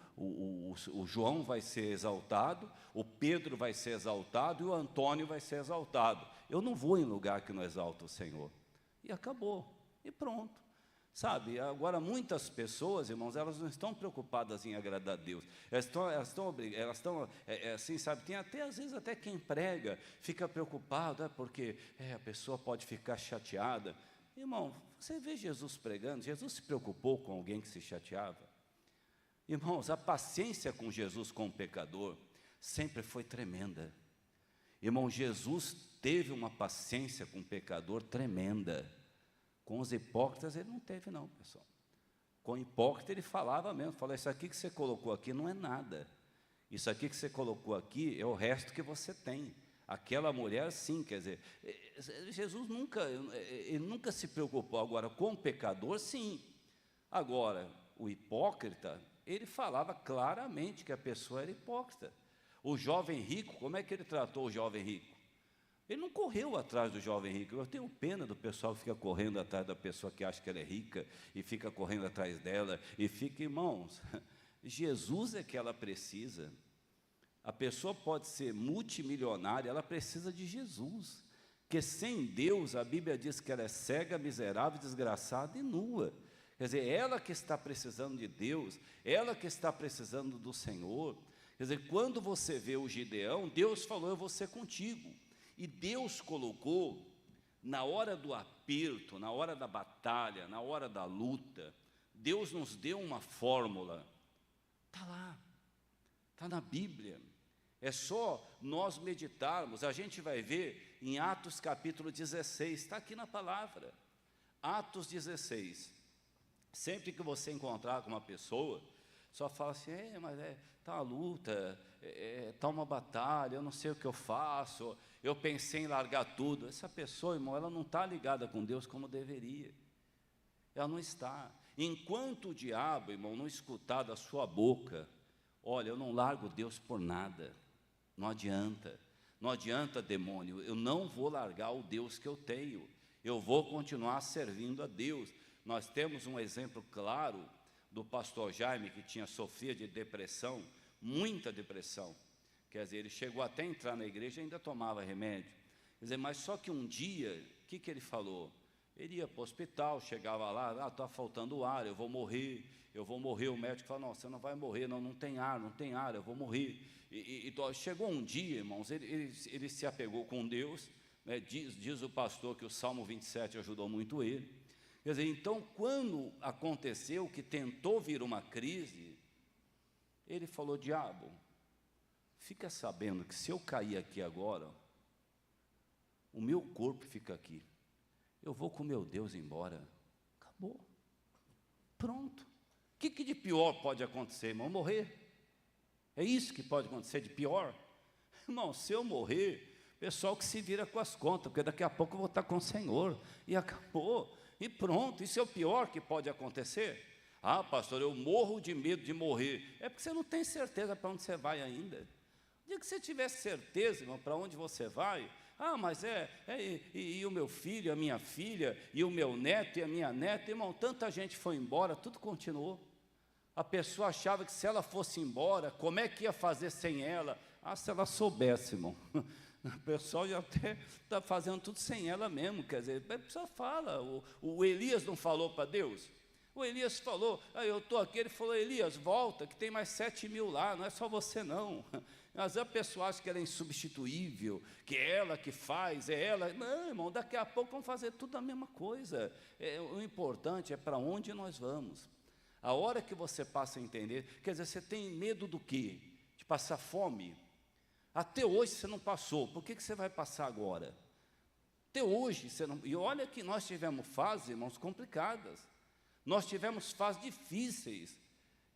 João vai ser exaltado, o Pedro vai ser exaltado e o Antônio vai ser exaltado. Eu não vou em lugar que não exalta o Senhor. E acabou. E pronto. Sabe, agora muitas pessoas, irmãos, elas não estão preocupadas em agradar a Deus. Elas estão assim, sabe, tem até, às vezes, até quem prega fica preocupado, porque a pessoa pode ficar chateada. Irmão, você vê Jesus pregando, Jesus se preocupou com alguém que se chateava? Irmãos, a paciência com Jesus, com o pecador, sempre foi tremenda. Irmão, Jesus teve uma paciência com o pecador tremenda. Com os hipócritas ele não teve não, pessoal. Com o hipócrita ele falava mesmo, falava, isso aqui que você colocou aqui não é nada. Isso aqui que você colocou aqui é o resto que você tem. Aquela mulher sim, quer dizer, Jesus nunca se preocupou. Agora, com o pecador, sim. Agora, o hipócrita, ele falava claramente que a pessoa era hipócrita. O jovem rico, como é que ele tratou o jovem rico? Ele não correu atrás do jovem rico. Eu tenho pena do pessoal que fica correndo atrás da pessoa que acha que ela é rica e fica correndo atrás dela e fica, irmãos, Jesus é que ela precisa. A pessoa pode ser multimilionária, ela precisa de Jesus. Porque sem Deus, a Bíblia diz que ela é cega, miserável, desgraçada e nua. Quer dizer, ela que está precisando de Deus, ela que está precisando do Senhor. Quer dizer, quando você vê o Gideão, Deus falou, eu vou ser contigo. E Deus colocou, na hora do aperto, na hora da batalha, na hora da luta, Deus nos deu uma fórmula. Está lá, está na Bíblia. É só nós meditarmos. A gente vai ver em Atos capítulo 16, está aqui na palavra. Atos 16. Sempre que você encontrar com uma pessoa, só fala assim, mas está uma luta, está uma batalha, eu não sei o que eu faço, eu pensei em largar tudo. Essa pessoa, irmão, ela não está ligada com Deus como deveria. Ela não está. Enquanto o diabo, irmão, não escutar da sua boca, olha, eu não largo Deus por nada. Não adianta. Não adianta, demônio, eu não vou largar o Deus que eu tenho. Eu vou continuar servindo a Deus. Nós temos um exemplo claro do pastor Jaime, que tinha sofrido de depressão, muita depressão. Quer dizer, ele chegou até a entrar na igreja e ainda tomava remédio. Quer dizer, mas só que um dia, o que ele falou? Ele ia para o hospital, chegava lá, está faltando ar, eu vou morrer. O médico falou, não, você não vai morrer, não tem ar, eu vou morrer. Chegou um dia, irmãos, ele se apegou com Deus, né? Diz o pastor que o Salmo 27 ajudou muito ele. Quer dizer, então, quando aconteceu que tentou vir uma crise, ele falou, diabo, fica sabendo que se eu cair aqui agora, o meu corpo fica aqui. Eu vou com meu Deus embora. Acabou. Pronto. O que de pior pode acontecer, irmão? Morrer. É isso que pode acontecer de pior? Irmão, se eu morrer, pessoal que se vira com as contas, porque daqui a pouco eu vou estar com o Senhor. E acabou. E pronto. Isso é o pior que pode acontecer? Ah, pastor, eu morro de medo de morrer. É porque você não tem certeza para onde você vai ainda. O dia que você tiver certeza, irmão, para onde você vai, mas e o meu filho, a minha filha, e o meu neto e a minha neta, irmão, tanta gente foi embora, tudo continuou. A pessoa achava que se ela fosse embora, como é que ia fazer sem ela? Se ela soubesse, irmão, O pessoal já até está fazendo tudo sem ela mesmo, quer dizer, a pessoa fala, o Elias não falou para Deus? O Elias falou, eu estou aqui, ele falou, Elias, volta, que tem mais 7.000 lá, não é só você não. Às vezes a pessoa acha que ela é insubstituível, que é ela que faz, é ela. Não, irmão, daqui a pouco vamos fazer tudo a mesma coisa. O importante é para onde nós vamos. A hora que você passa a entender, quer dizer, você tem medo do quê? De passar fome? Até hoje você não passou, por que você vai passar agora? Até hoje você não... E olha que nós tivemos fases, irmãos, complicadas. Nós tivemos fases difíceis.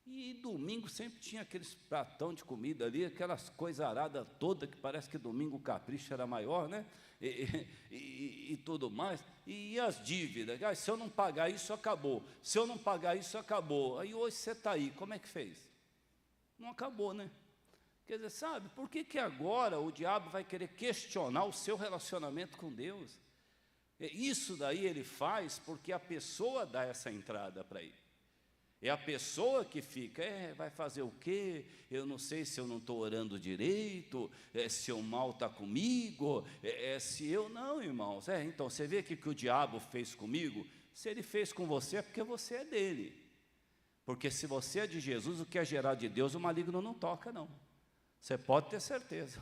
E domingo sempre tinha aqueles pratão de comida ali, aquelas coisas aradas todas, que parece que domingo o capricho era maior, né? E tudo mais. E as dívidas, se eu não pagar isso, acabou. Se eu não pagar isso, acabou. Aí hoje você está aí, como é que fez? Não acabou, né? Quer dizer, sabe, por que agora o diabo vai querer questionar o seu relacionamento com Deus? Isso daí ele faz porque a pessoa dá essa entrada para ele. É a pessoa que fica, vai fazer o quê? Eu não sei se eu não estou orando direito, se o mal está comigo, se eu... Não, irmãos, então, você vê que o diabo fez comigo? Se ele fez com você, é porque você é dele. Porque se você é de Jesus, o que é gerado de Deus, o maligno não toca, não. Você pode ter certeza.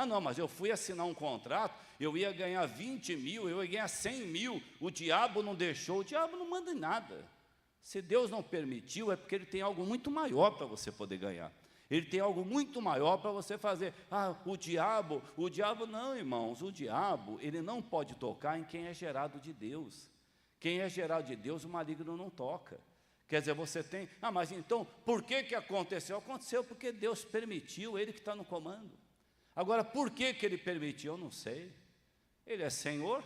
Não, mas eu fui assinar um contrato, eu ia ganhar 20.000, eu ia ganhar 100.000, o diabo não deixou, o diabo não manda em nada. Se Deus não permitiu, é porque Ele tem algo muito maior para você poder ganhar. Ele tem algo muito maior para você fazer. O diabo não, irmãos, o diabo, ele não pode tocar em quem é gerado de Deus. Quem é gerado de Deus, o maligno não toca. Quer dizer, você tem, mas então, por que aconteceu? Aconteceu porque Deus permitiu, Ele que está no comando. Agora, por que Ele permitiu? Eu não sei. Ele é Senhor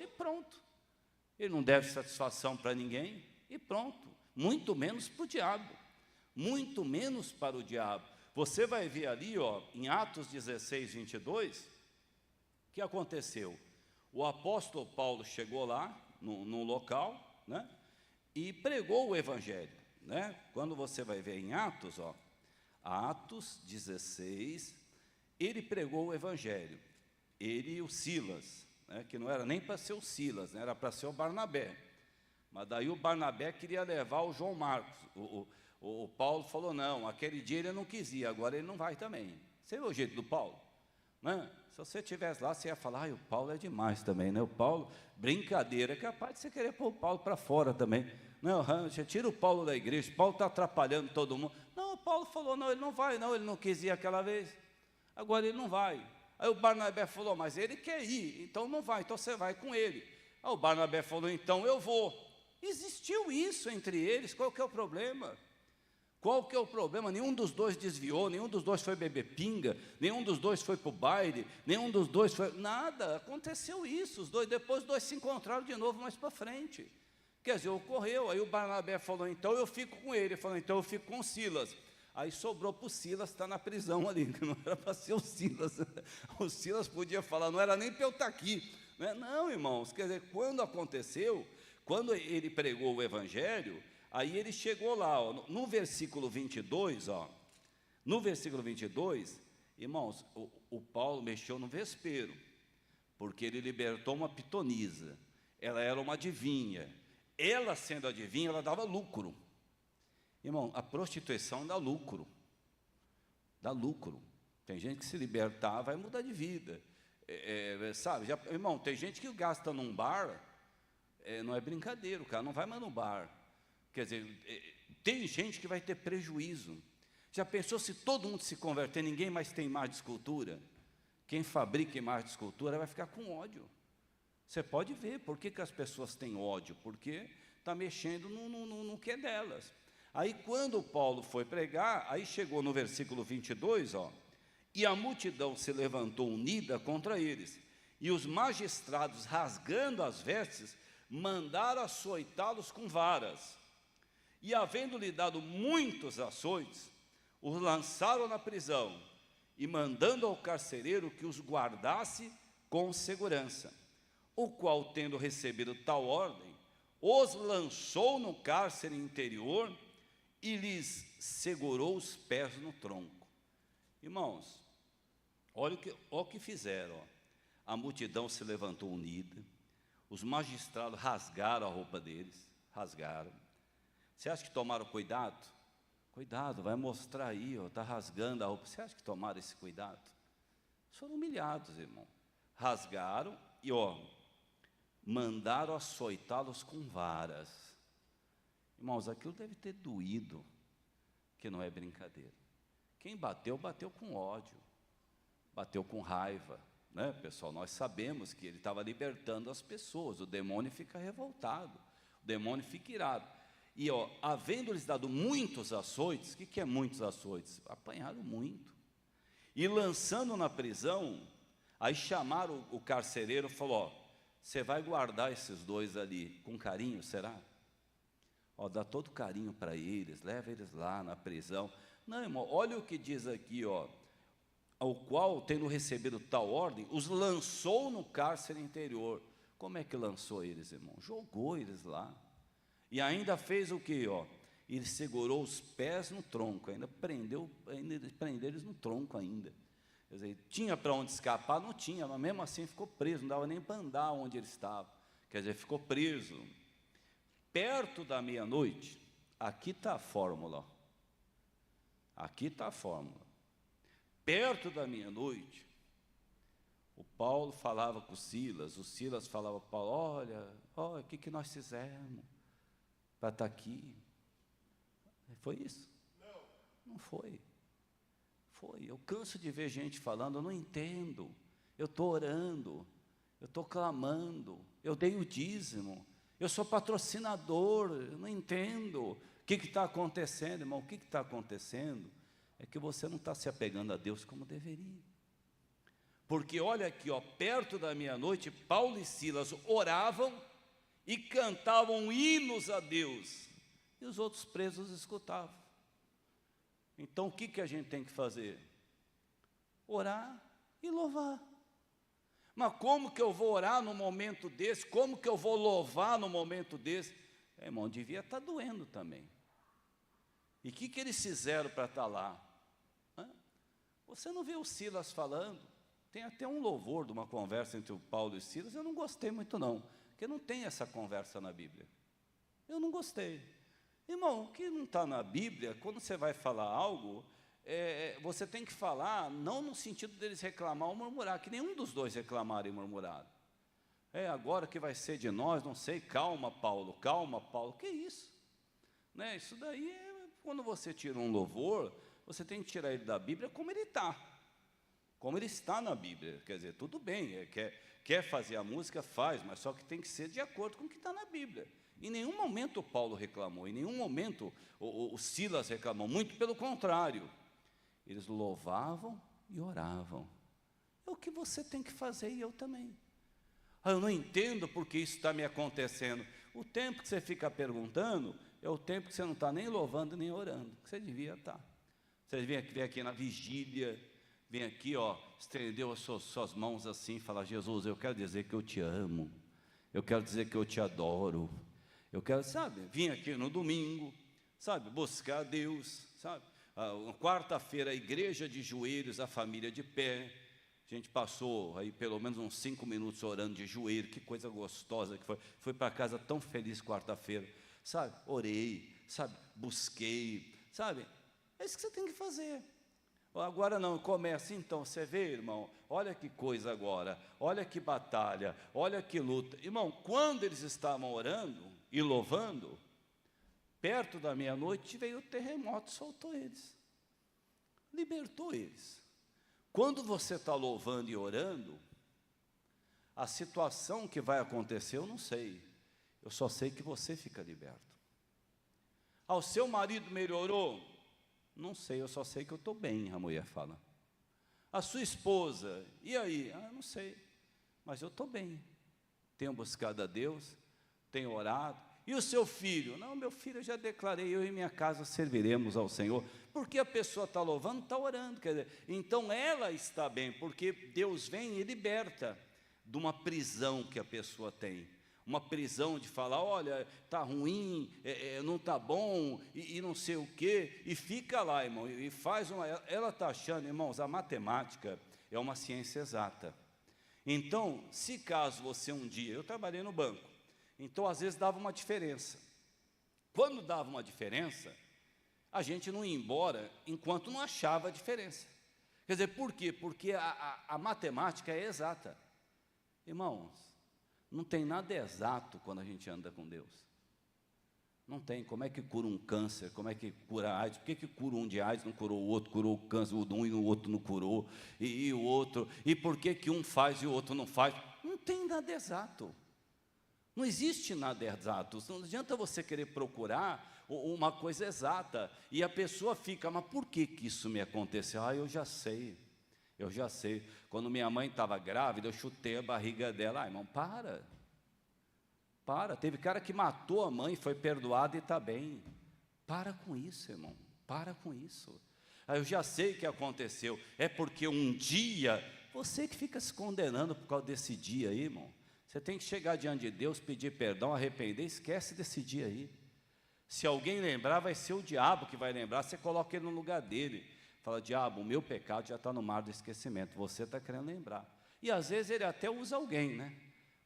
e pronto. Ele não deve satisfação para ninguém, e pronto. Muito menos para o diabo. Muito menos para o diabo. Você vai ver ali, em Atos 16, 22, o que aconteceu? O apóstolo Paulo chegou lá, no local, né, e pregou o evangelho, né? Quando você vai ver em Atos, Atos 16, ele pregou o evangelho, ele e o Silas, né, que não era nem para ser o Silas, né, era para ser o Barnabé, mas daí o Barnabé queria levar o João Marcos, o Paulo falou, não, aquele dia ele não quis ir, agora ele não vai também. Você vê o jeito do Paulo, né? Se você estivesse lá, você ia falar, o Paulo é demais também, né? O Paulo, brincadeira, é capaz de você querer pôr o Paulo para fora também. Não, você tira o Paulo da igreja, o Paulo está atrapalhando todo mundo. Não, o Paulo falou, não, ele não vai, não, ele não quis ir aquela vez, agora ele não vai. Aí o Barnabé falou, mas ele quer ir, então não vai, então você vai com ele. Aí o Barnabé falou, então eu vou. Existiu isso entre eles, qual que é o problema? Qual que é o problema? Nenhum dos dois desviou, nenhum dos dois foi beber pinga, nenhum dos dois foi para o baile, nenhum dos dois foi... Nada, aconteceu isso, depois os dois se encontraram de novo mais para frente. Quer dizer, ocorreu, aí o Barnabé falou, então eu fico com ele, falou, então eu fico com o Silas. Aí sobrou para o Silas, está na prisão ali, que não era para ser o Silas. O Silas podia falar, não era nem para eu estar aqui. Não, irmãos, quer dizer, quando aconteceu, quando ele pregou o evangelho, aí ele chegou lá, no versículo 22, no versículo 22, irmãos, o Paulo mexeu no vespeiro, porque ele libertou uma pitonisa, ela era uma adivinha, ela sendo adivinha, ela dava lucro. Irmão, a prostituição dá lucro, tem gente que se libertar vai mudar de vida, sabe, irmão, tem gente que gasta num bar, não é brincadeira, o cara não vai mais no bar. Quer dizer, tem gente que vai ter prejuízo. Já pensou se todo mundo se converter, ninguém mais tem imagem de escultura? Quem fabrica imagem de escultura vai ficar com ódio. Você pode ver por que as pessoas têm ódio, porque está mexendo no que é delas. Aí quando Paulo foi pregar, aí chegou no versículo 22, e a multidão se levantou unida contra eles, e os magistrados, rasgando as vestes, mandaram açoitá-los com varas. E havendo-lhe dado muitos açoites, os lançaram na prisão, e mandando ao carcereiro que os guardasse com segurança, o qual, tendo recebido tal ordem, os lançou no cárcere interior e lhes segurou os pés no tronco. Irmãos, Olha o que fizeram. Ó. A multidão se levantou unida, os magistrados rasgaram a roupa deles, rasgaram. Você acha que tomaram cuidado? Cuidado, vai mostrar aí, está rasgando a roupa. Você acha que tomaram esse cuidado? Foram humilhados, irmão. Rasgaram e, mandaram açoitá-los com varas. Irmãos, aquilo deve ter doído, que não é brincadeira. Quem bateu, bateu com ódio, bateu com raiva, né, pessoal? Nós sabemos que ele estava libertando as pessoas. O demônio fica revoltado, o demônio fica irado. E, havendo-lhes dado muitos açoites, o que é muitos açoites? Apanharam muito. E lançando na prisão, aí chamaram o carcereiro e falou: você vai guardar esses dois ali com carinho, será? Dá todo carinho para eles, leva eles lá na prisão. Não, irmão, olha o que diz aqui, ao qual, tendo recebido tal ordem, os lançou no cárcere interior. Como é que lançou eles, irmão? Jogou eles lá. E ainda fez o quê? Ele segurou os pés no tronco, ainda prendeu eles no tronco ainda. Quer dizer, tinha para onde escapar? Não tinha, mas mesmo assim ficou preso, não dava nem para andar onde ele estava. Quer dizer, ficou preso. Perto da meia-noite, aqui está a fórmula. Aqui está a fórmula. Perto da meia-noite, o Paulo falava com o Silas falava com o Paulo: olha, o que nós fizemos para estar aqui? Foi isso? Não foi. Eu canso de ver gente falando: eu não entendo, eu estou orando, eu estou clamando, eu dei o dízimo, eu sou patrocinador, eu não entendo. O que está acontecendo, irmão? O que está acontecendo é que você não está se apegando a Deus como deveria. Porque olha aqui, perto da meia-noite, Paulo e Silas oravam e cantavam hinos a Deus, e os outros presos escutavam. Então o que a gente tem que fazer? Orar e louvar. Mas como que eu vou orar no momento desse? Como que eu vou louvar no momento desse? Irmão, devia estar doendo também. E o que eles fizeram para estar lá? Você não vê o Silas falando? Tem até um louvor de uma conversa entre o Paulo e o Silas. Eu não gostei muito não, porque não tem essa conversa na Bíblia. Eu não gostei. Irmão, o que não está na Bíblia, quando você vai falar algo, você tem que falar, não no sentido deles reclamar ou murmurar, que nenhum dos dois reclamaram e murmuraram. Agora que vai ser de nós, não sei, calma Paulo, que isso? Né? Isso daí quando você tira um louvor, você tem que tirar ele da Bíblia como ele está. Como ele está na Bíblia. Quer dizer, tudo bem, quer fazer a música, faz, mas só que tem que ser de acordo com o que está na Bíblia. Em nenhum momento o Paulo reclamou, em nenhum momento o Silas reclamou, muito pelo contrário. Eles louvavam e oravam. É o que você tem que fazer e eu também. Eu não entendo porque isso está me acontecendo. O tempo que você fica perguntando é o tempo que você não está nem louvando nem orando, que você devia estar. Você vem aqui na vigília, vem aqui, estendeu as suas mãos assim e fala: Jesus, eu quero dizer que eu te amo, eu quero dizer que eu te adoro, eu quero, vir aqui no domingo, buscar a Deus, quarta-feira a igreja de joelhos, a família de pé. A gente passou aí pelo menos uns 5 minutos orando de joelho, que coisa gostosa que foi. Fui para casa tão feliz quarta-feira, orei, busquei, é isso que você tem que fazer. Agora não, começa então, você vê, irmão, olha que coisa agora, olha que batalha, olha que luta. Irmão, quando eles estavam orando e louvando, perto da meia-noite veio o terremoto, soltou eles, libertou eles. Quando você está louvando e orando, a situação que vai acontecer eu não sei, eu só sei que você fica liberto. O seu marido melhorou? Não sei, eu só sei que eu estou bem, a mulher fala. A sua esposa, e aí? Não sei, mas eu estou bem. Tenho buscado a Deus, tenho orado. E o seu filho? Não, meu filho eu já declarei, eu e minha casa serviremos ao Senhor. Porque a pessoa está louvando, está orando. Quer dizer, então ela está bem, porque Deus vem e liberta de uma prisão que a pessoa tem. Uma prisão de falar: olha, está ruim, não está bom, e não sei o quê, e fica lá, irmão, e faz uma... Ela está achando, irmãos, a matemática é uma ciência exata. Então, se caso você um dia, eu trabalhei no banco, então às vezes dava uma diferença. Quando dava uma diferença, a gente não ia embora enquanto não achava a diferença. Quer dizer, por quê? Porque a matemática é exata. Irmãos, não tem nada exato quando a gente anda com Deus. Não tem. Como é que cura um câncer? Como é que cura a AIDS? Por que cura um de AIDS, não curou o outro, curou o câncer, o um e o outro não curou, e o outro? E por que um faz e o outro não faz? Não tem nada exato. Não existe nada exato. Não adianta você querer procurar uma coisa exata. E a pessoa fica, mas por que isso me aconteceu? Ah, eu já sei. Quando minha mãe estava grávida, eu chutei a barriga dela. Ah, irmão, para. Teve cara que matou a mãe, foi perdoado e está bem. Para com isso, irmão. Para com isso. Ah, eu já sei o que aconteceu. É porque um dia, você que fica se condenando por causa desse dia aí, irmão. Você tem que chegar diante de Deus, pedir perdão, arrepender, esquece desse dia aí. Se alguém lembrar, vai ser o diabo que vai lembrar, você coloca ele no lugar dele. Fala, diabo, o meu pecado já está no mar do esquecimento, você está querendo lembrar. E às vezes ele até usa alguém, né?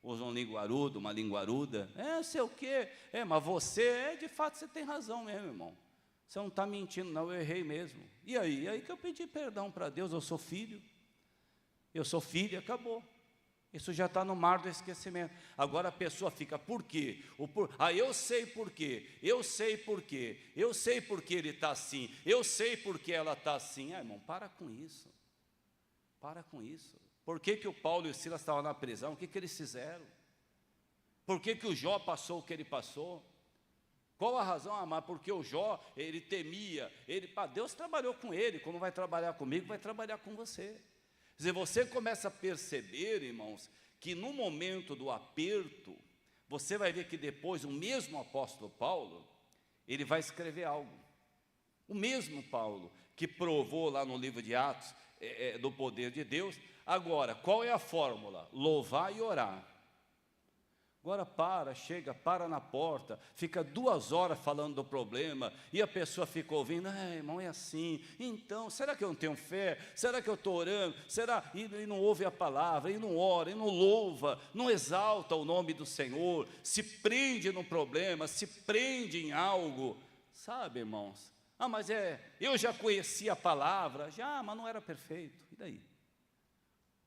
Usa um linguarudo, uma linguaruda, sei o quê, mas você, de fato, você tem razão mesmo, irmão. Você não está mentindo, não, eu errei mesmo. E aí que eu pedi perdão para Deus, eu sou filho e acabou. Isso já está no mar do esquecimento. Agora a pessoa fica, por quê? Eu sei por quê, eu sei porque ele está assim, eu sei porque ela está assim. Ah, irmão, para com isso. Por que o Paulo e o Silas estavam na prisão? O que eles fizeram? Por que o Jó passou o que ele passou? Qual a razão? Ah, mas porque o Jó, ele temia, Deus trabalhou com ele, como vai trabalhar comigo, vai trabalhar com você. Quer dizer, você começa a perceber, irmãos, que no momento do aperto, você vai ver que depois o mesmo apóstolo Paulo, ele vai escrever algo. O mesmo Paulo, que provou lá no livro de Atos, do poder de Deus. Agora, qual é a fórmula? Louvar e orar. Agora para na porta, fica 2 horas falando do problema, e a pessoa fica ouvindo, irmão, é assim, então, será que eu não tenho fé? Será que eu estou orando? Será? E não ouve a palavra, e não ora, e não louva, não exalta o nome do Senhor, se prende no problema, se prende em algo, sabe, irmãos? Ah, mas eu já conhecia a palavra, mas não era perfeito, e daí?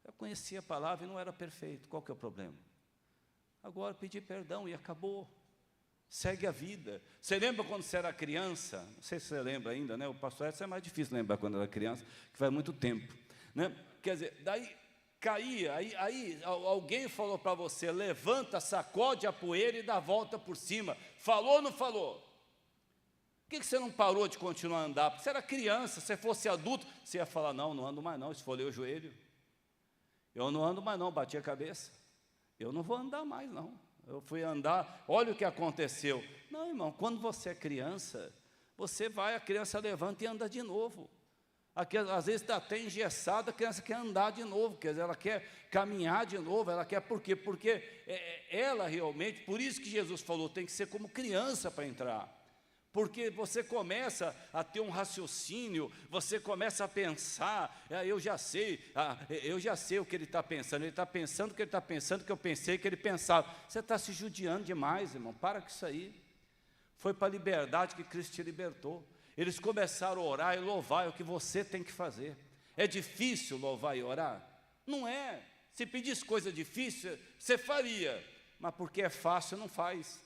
Eu conhecia a palavra e não era perfeito, qual que é o problema? Agora pedir perdão e acabou. Segue a vida. Você lembra quando você era criança? Não sei se você lembra ainda, né? O pastor Edson é mais difícil lembrar quando era criança, que faz muito tempo, né? Quer dizer, daí caía, aí alguém falou para você, levanta, sacode a poeira e dá a volta por cima. Falou ou não falou? Por que você não parou de continuar a andar? Porque você era criança, se fosse adulto, você ia falar, não ando mais não, esfolei o joelho. Eu não ando mais não, bati a cabeça. Eu não vou andar mais, não. Eu fui andar, olha o que aconteceu. Não, irmão, quando você é criança, a criança levanta e anda de novo. Aqui, às vezes está até engessada, a criança quer andar de novo, quer dizer, ela quer caminhar de novo, ela quer, por quê? Porque ela realmente, por isso que Jesus falou, tem que ser como criança para entrar. Porque você começa a ter um raciocínio, você começa a pensar, eu já sei o que ele está pensando, ele está pensando o que ele está pensando, que eu pensei que ele pensava. Você está se judiando demais, irmão, para com isso aí. Foi para a liberdade que Cristo te libertou. Eles começaram a orar e louvar, é o que você tem que fazer. É difícil louvar e orar? Não é. Se pedisse coisa difícil, você faria, mas porque é fácil, não faz.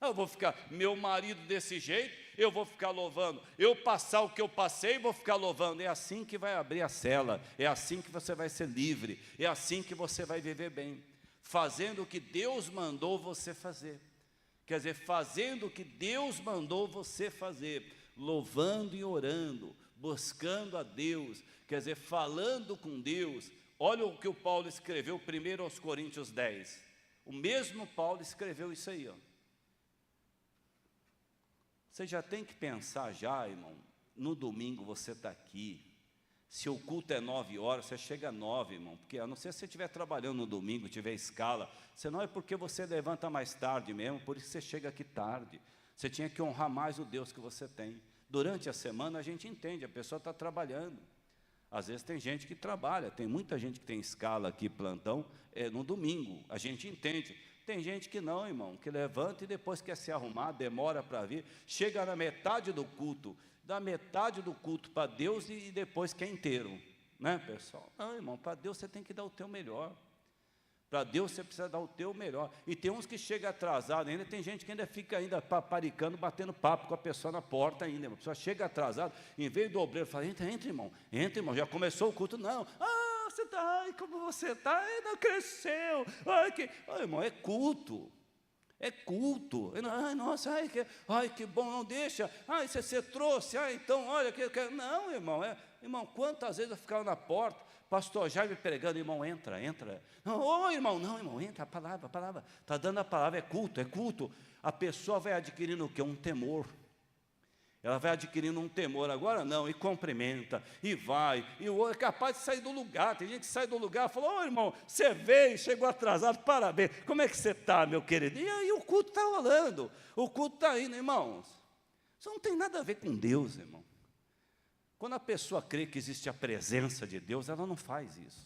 Eu vou ficar, meu marido desse jeito, eu vou ficar louvando. Eu passar o que eu passei, vou ficar louvando. É assim que vai abrir a cela, é assim que você vai ser livre, é assim que você vai viver bem. Fazendo o que Deus mandou você fazer. Quer dizer, fazendo o que Deus mandou você fazer. Louvando e orando, buscando a Deus. Quer dizer, falando com Deus. Olha o que o Paulo escreveu 1 aos Coríntios 10. O mesmo Paulo escreveu isso aí, ó. Você já tem que pensar já, irmão, no domingo você está aqui, se o culto é 9 horas, você chega às 9, irmão, porque a não ser se você estiver trabalhando no domingo, tiver escala, senão é porque você levanta mais tarde mesmo, por isso você chega aqui tarde, você tinha que honrar mais o Deus que você tem. Durante a semana a gente entende, a pessoa está trabalhando, Às vezes tem gente que trabalha, tem muita gente que tem escala aqui, plantão, no domingo, a gente entende. Tem gente que não, irmão, que levanta e depois quer se arrumar, demora para vir, chega na metade do culto, dá metade do culto para Deus e depois quer inteiro, né, pessoal? Não, irmão, para Deus você tem que dar o teu melhor. Para Deus você precisa dar o teu melhor. E tem uns que chegam atrasados ainda, tem gente que ainda fica ainda paparicando, batendo papo com a pessoa na porta ainda. A pessoa chega atrasada, em vez do obreiro falar, entra, irmão, já começou o culto. Não, você está, ai, como você está, ainda cresceu. Ai, irmão, é culto. É culto. Ai, nossa, ai, que bom, não deixa. Ai, você trouxe, então, olha. Não, irmão, irmão, quantas vezes eu ficava na porta, pastor Jaime pregando, irmão, entra. Não, irmão, entra, a palavra. Está dando a palavra, é culto. A pessoa vai adquirindo o quê? Um temor. Ela vai adquirindo um temor, agora não, e cumprimenta, e vai, e o outro é capaz de sair do lugar. Tem gente que sai do lugar e fala, irmão, você veio, chegou atrasado, parabéns, como é que você está, meu querido? E aí o culto está rolando, o culto está indo, irmãos. Isso não tem nada a ver com Deus, irmão. Quando a pessoa crê que existe a presença de Deus, ela não faz isso.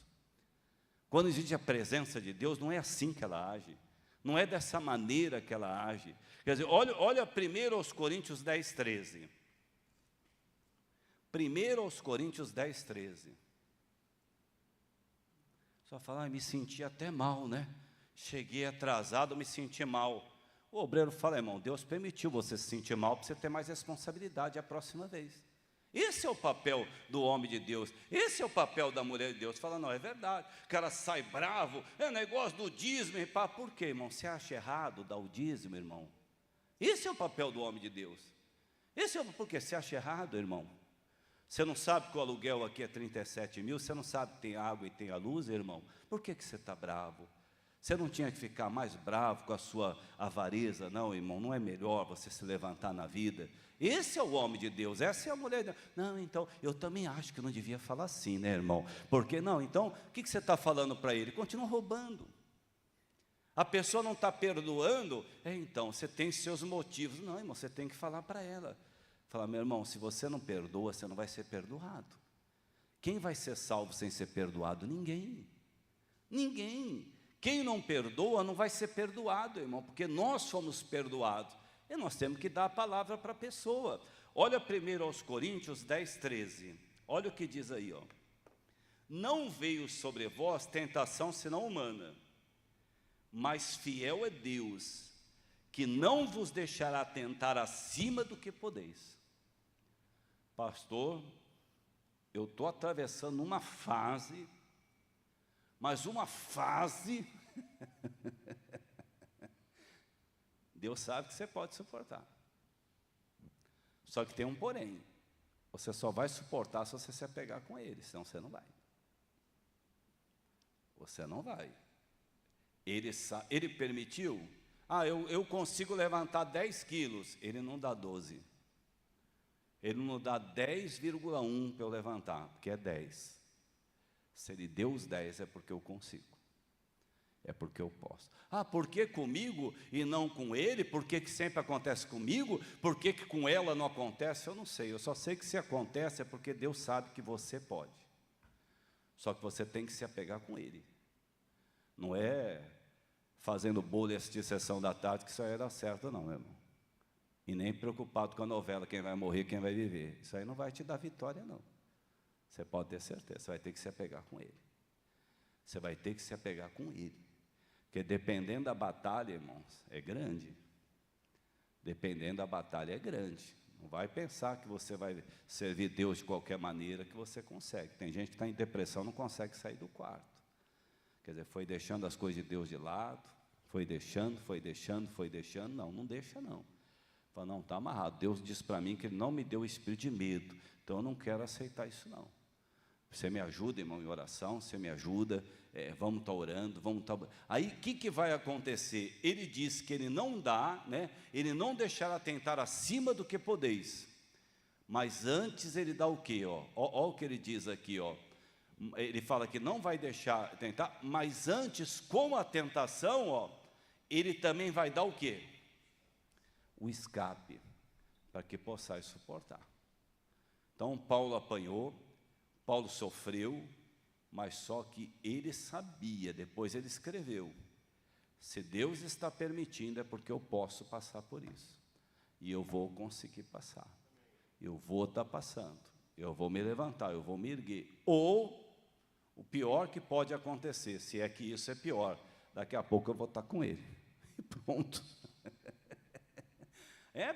Quando existe a presença de Deus, não é assim que ela age. Não é dessa maneira que ela age. Quer dizer, olha 1 aos Coríntios 10, 13. 1 aos Coríntios 10, 13. Só falar, me senti até mal, né? Cheguei atrasado, me senti mal. O obreiro fala, irmão, Deus permitiu você se sentir mal para você ter mais responsabilidade a próxima vez. Esse é o papel do homem de Deus, esse é o papel da mulher de Deus. Fala, não, é verdade, o cara sai bravo, é negócio do dízimo, por quê, irmão? Você acha errado dar o dízimo, irmão? Esse é o papel do homem de Deus. Porque você acha errado, irmão? Você não sabe que o aluguel aqui é 37 mil, você não sabe que tem água e tem a luz, irmão? Por que você está bravo? Você não tinha que ficar mais bravo com a sua avareza, não, irmão? Não é melhor você se levantar na vida? Esse é o homem de Deus, essa é a mulher de Deus. Não, então, eu também acho que não devia falar assim, né, irmão? Porque não, então, o que você está falando para ele? Continua roubando. A pessoa não está perdoando, então, você tem seus motivos. Não, irmão, você tem que falar para ela. Falar, meu irmão, se você não perdoa, você não vai ser perdoado. Quem vai ser salvo sem ser perdoado? Ninguém. Ninguém. Quem não perdoa não vai ser perdoado, irmão, porque nós fomos perdoados. E nós temos que dar a palavra para a pessoa. Olha 1 aos Coríntios 10, 13. Olha o que diz aí, ó. Não veio sobre vós tentação senão humana, mas fiel é Deus, que não vos deixará tentar acima do que podeis. Pastor, eu estou atravessando uma fase, mas uma fase... Deus sabe que você pode suportar. Só que tem um porém. Você só vai suportar se você se apegar com Ele, senão você não vai. Você não vai. Ele permitiu. Eu consigo levantar 10 quilos. Ele não dá 12. Ele não dá 10,1 para eu levantar, porque é 10. Se Ele deu os 10 é porque eu consigo. É porque eu posso. Por que comigo e não com ele? Por que sempre acontece comigo? Por que com ela não acontece? Eu não sei, eu só sei que se acontece é porque Deus sabe que você pode. Só que você tem que se apegar com ele. Não é fazendo bolo e assistir sessão da tarde que isso aí vai dar certo, não, meu irmão. E nem preocupado com a novela, quem vai morrer, quem vai viver. Isso aí não vai te dar vitória, não. Você pode ter certeza, você vai ter que se apegar com ele. Você vai ter que se apegar com ele. Porque dependendo da batalha, irmãos, é grande. Dependendo da batalha, é grande. Não vai pensar que você vai servir Deus de qualquer maneira que você consegue. Tem gente que está em depressão, não consegue sair do quarto. Quer dizer, foi deixando as coisas de Deus de lado, foi deixando. Não deixa não. Fala, não, está amarrado. Deus disse para mim que Ele não me deu o espírito de medo. Então eu não quero aceitar isso não. Você me ajuda, irmão, em oração, você me ajuda, vamos estar orando, Aí, o que vai acontecer? Ele diz que Ele não dá, né? Ele não deixará tentar acima do que podeis. Mas antes Ele dá o quê? Ó o que Ele diz aqui, ó. Ele fala que não vai deixar tentar, mas antes, com a tentação, ó, Ele também vai dar o quê? O escape, para que possais suportar. Então, Paulo apanhou, Paulo sofreu, mas só que ele sabia, depois ele escreveu, se Deus está permitindo é porque eu posso passar por isso, e eu vou conseguir passar, eu vou estar passando, eu vou me levantar, eu vou me erguer, ou o pior que pode acontecer, se é que isso é pior, daqui a pouco eu vou estar com ele, e pronto.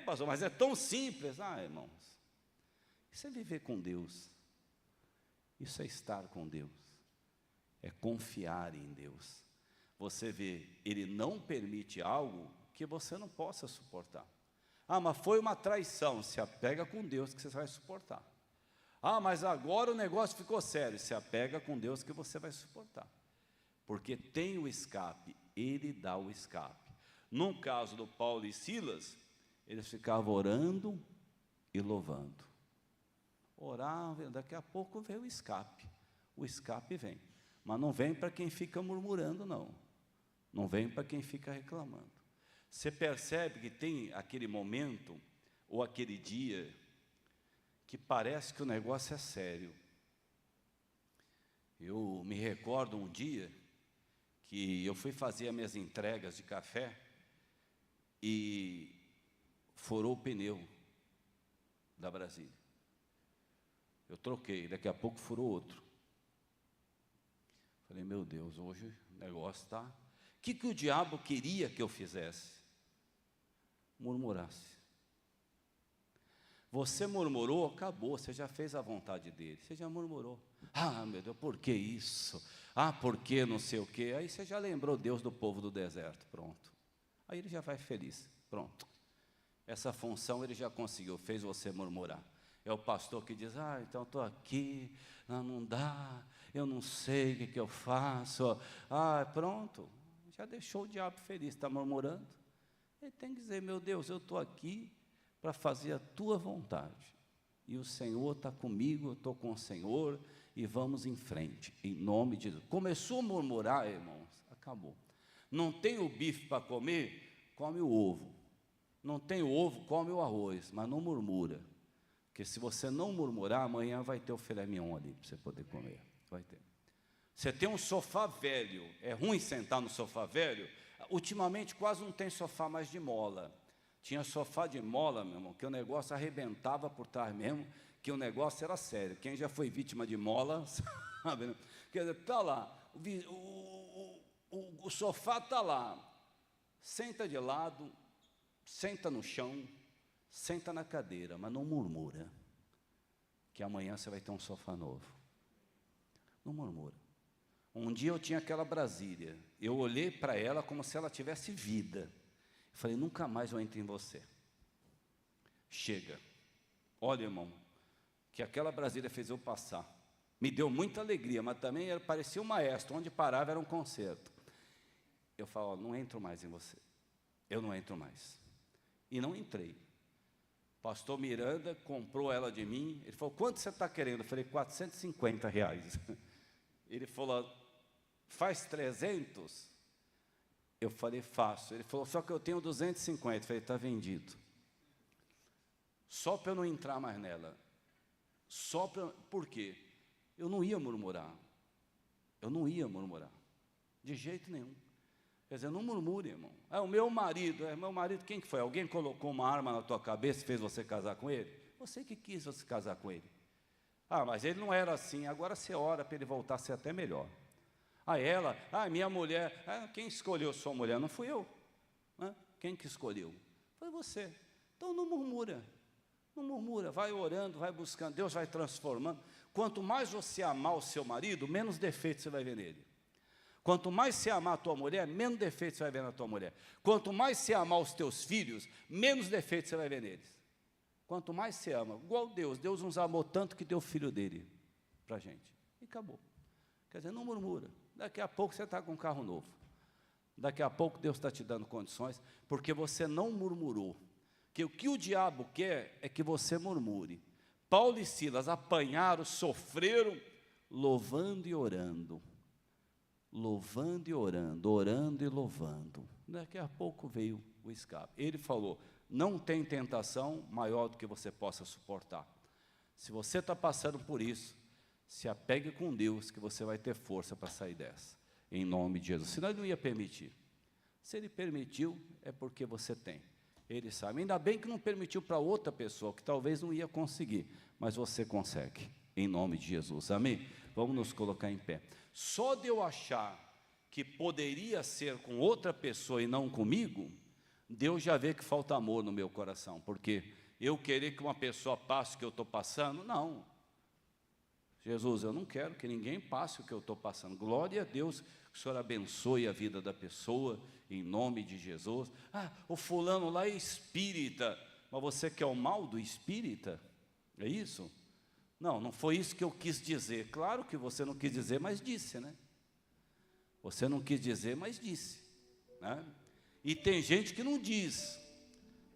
Pastor, mas é tão simples. Irmãos, isso é viver com Deus, isso é estar com Deus, é confiar em Deus. Você vê, Ele não permite algo que você não possa suportar. Mas foi uma traição, se apega com Deus que você vai suportar. Mas agora o negócio ficou sério, se apega com Deus que você vai suportar. Porque tem o escape, Ele dá o escape. No caso do Paulo e Silas, eles ficavam orando e louvando. Oravam, daqui a pouco veio o escape vem. Mas não vem para quem fica murmurando, não. Não vem para quem fica reclamando. Você percebe que tem aquele momento, ou aquele dia, que parece que o negócio é sério. Eu me recordo um dia que eu fui fazer as minhas entregas de café e furou o pneu da Brasília. Eu troquei, daqui a pouco furou outro. Falei, meu Deus, hoje o negócio está... O que o diabo queria que eu fizesse? Murmurasse. Você murmurou, acabou, você já fez a vontade dele, você já murmurou. Meu Deus, por que isso? Por que não sei o quê? Aí você já lembrou Deus do povo do deserto, pronto. Aí ele já vai feliz, pronto. Essa função ele já conseguiu, fez você murmurar. É o pastor que diz, então estou aqui, não dá, eu não sei o que eu faço. Pronto, já deixou o diabo feliz, está murmurando. Ele tem que dizer, meu Deus, eu estou aqui para fazer a tua vontade. E o Senhor está comigo, eu estou com o Senhor, e vamos em frente, em nome de Deus. Começou a murmurar, irmãos, acabou. Não tem o bife para comer, come o ovo. Não tem o ovo, come o arroz, mas não murmura. Porque se você não murmurar, amanhã vai ter o filé mignon ali, para você poder comer. Vai ter. Você tem um sofá velho, é ruim sentar no sofá velho? Ultimamente quase não tem sofá mais de mola. Tinha sofá de mola, meu irmão, que o negócio arrebentava por trás mesmo, que o negócio era sério. Quem já foi vítima de mola, sabe, né? Quer dizer, está lá, o sofá está lá, senta de lado, senta no chão, senta na cadeira, mas não murmura, que amanhã você vai ter um sofá novo. Não murmura. Um dia eu tinha aquela Brasília, eu olhei para ela como se ela tivesse vida. Eu falei, nunca mais eu entro em você. Chega. Olha, irmão, que aquela Brasília fez eu passar. Me deu muita alegria, mas também parecia um maestro, onde parava era um concerto. Eu falo, não entro mais em você. Eu não entro mais. E não entrei. Pastor Miranda comprou ela de mim. Ele falou, quanto você está querendo? Eu falei, R$450. Ele falou, faz 300? Eu falei, faço. Ele falou, só que eu tenho 250. Eu falei, está vendido. Só para eu não entrar mais nela. Por quê? Eu não ia murmurar. Eu não ia murmurar. De jeito nenhum. Quer dizer, não murmure, irmão. O meu marido, quem que foi? Alguém colocou uma arma na tua cabeça e fez você casar com ele? Você que quis você casar com ele. Mas ele não era assim, agora você ora para ele voltar a ser até melhor. Minha mulher, quem escolheu sua mulher? Não fui eu. Quem que escolheu? Foi você. Então não murmura. Não murmura, vai orando, vai buscando, Deus vai transformando. Quanto mais você amar o seu marido, menos defeitos você vai ver nele. Quanto mais você amar a tua mulher, menos defeitos você vai ver na tua mulher. Quanto mais você amar os teus filhos, menos defeitos você vai ver neles. Quanto mais você ama, igual Deus nos amou tanto que deu o filho dele para a gente. E acabou. Quer dizer, não murmura. Daqui a pouco você está com um carro novo. Daqui a pouco Deus está te dando condições, porque você não murmurou. Que o que o diabo quer é que você murmure. Paulo e Silas apanharam, sofreram, louvando e orando. Louvando e orando, orando e louvando. Daqui a pouco veio o escape. Ele falou, não tem tentação maior do que você possa suportar. Se você está passando por isso, Se apegue com Deus, que você vai ter força para sair dessa, em nome de Jesus. Senão Ele não ia permitir. Se Ele permitiu, é porque você tem. Ele sabe. Ainda bem que não permitiu para outra pessoa, que talvez não ia conseguir, mas você consegue, em nome de Jesus. Amém? Vamos nos colocar em pé. Só de eu achar que poderia ser com outra pessoa e não comigo, Deus já vê que falta amor no meu coração, porque eu querer que uma pessoa passe o que eu estou passando, não. Jesus, eu não quero que ninguém passe o que eu estou passando. Glória a Deus, que o Senhor abençoe a vida da pessoa, em nome de Jesus. Ah, o fulano lá é espírita, mas você quer o mal do espírita? É isso? Não, não foi isso que eu quis dizer. Claro que você não quis dizer, mas disse, né? Você não quis dizer, mas disse, né? E tem gente que não diz,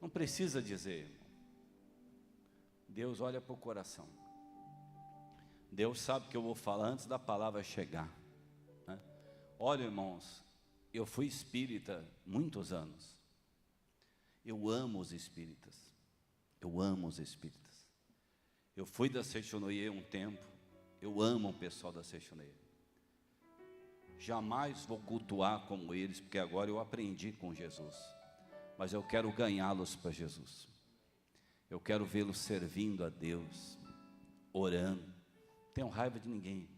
não precisa dizer, irmão. Deus olha para o coração. Deus sabe que eu vou falar antes da palavra chegar, né? Olha, irmãos, eu fui espírita muitos anos. Eu amo os espíritas. Eu amo os espíritas. Eu fui da Seixonoye um tempo. Eu amo o pessoal da Seixonoye. Jamais vou cultuar como eles, porque agora eu aprendi com Jesus. Mas eu quero ganhá-los para Jesus. Eu quero vê-los servindo a Deus, orando. Não tenho raiva de ninguém.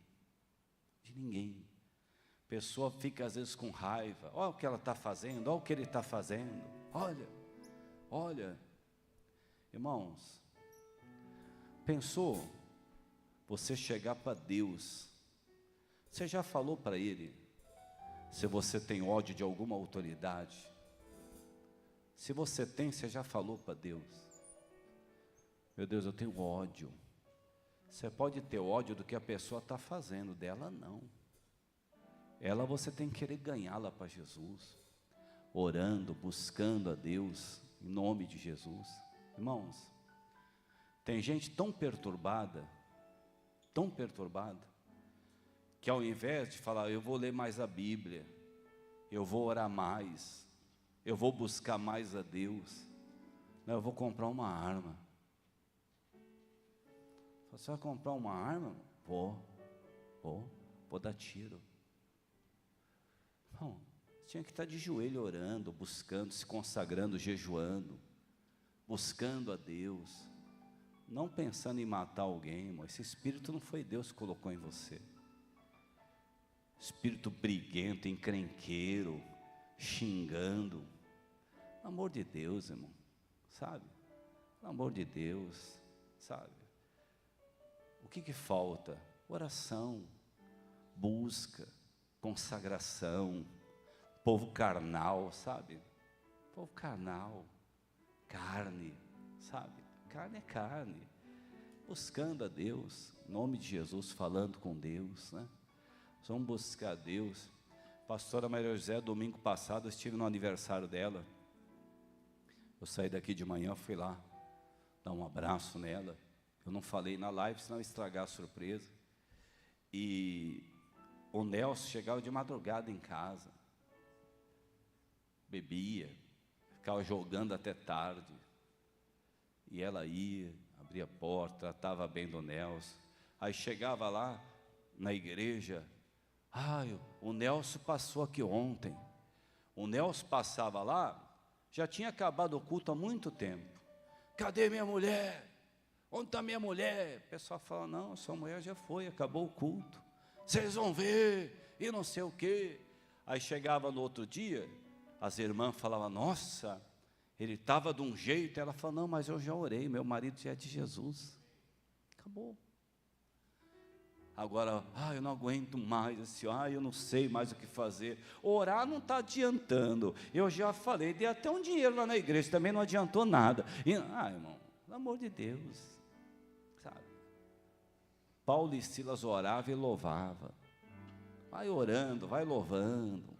De ninguém. A pessoa fica às vezes com raiva. Olha o que ela está fazendo, olha o que ele está fazendo. Olha, olha. Irmãos, pensou você chegar para Deus? Você já falou para Ele se você tem ódio de alguma autoridade? Se você tem, você já falou para Deus? Meu Deus, eu tenho ódio. Você pode ter ódio do que a pessoa está fazendo, dela não. Ela você tem que querer ganhá-la para Jesus, orando, buscando a Deus, em nome de Jesus. Irmãos, tem gente tão perturbada, que ao invés de falar, eu vou ler mais a Bíblia, eu vou orar mais, eu vou buscar mais a Deus, não, eu vou comprar uma arma. Você vai comprar uma arma? Vou dar tiro. Não, tinha que estar de joelho orando, buscando, se consagrando, jejuando, buscando a Deus, não pensando em matar alguém, irmão. Esse espírito não foi Deus que colocou em você. Espírito briguento, encrenqueiro, xingando. Pelo amor de Deus, irmão, sabe? Pelo amor de Deus, sabe? O que falta? Oração, busca, consagração, povo carnal, sabe? Povo carnal, carne, sabe? Carne é carne, buscando a Deus, em nome de Jesus, falando com Deus, né? Vamos buscar a Deus. Pastora Maria José, domingo passado, eu estive no aniversário dela. Eu saí daqui de manhã, fui lá dar um abraço nela. Eu não falei na live, senão estragar a surpresa. E o Nelson chegava de madrugada em casa, bebia, ficava jogando até tarde. E ela ia, abria a porta, tratava bem do Nelson. Aí chegava lá na igreja, o Nelson passou aqui ontem. O Nelson passava lá, já tinha acabado o culto há muito tempo. Cadê minha mulher? Onde está minha mulher? O pessoal fala, não, sua mulher já foi, acabou o culto. Vocês vão ver, e não sei o quê. Aí chegava no outro dia, as irmãs falavam, nossa, ele estava de um jeito. Ela falou, não, mas eu já orei, meu marido já é de Jesus. Acabou. Agora, eu não aguento mais, assim, eu não sei mais o que fazer. Orar não está adiantando. Eu já falei, dei até um dinheiro lá na igreja, também não adiantou nada. Irmão, pelo amor de Deus, sabe? Paulo e Silas oravam e louvavam. Vai orando, vai louvando.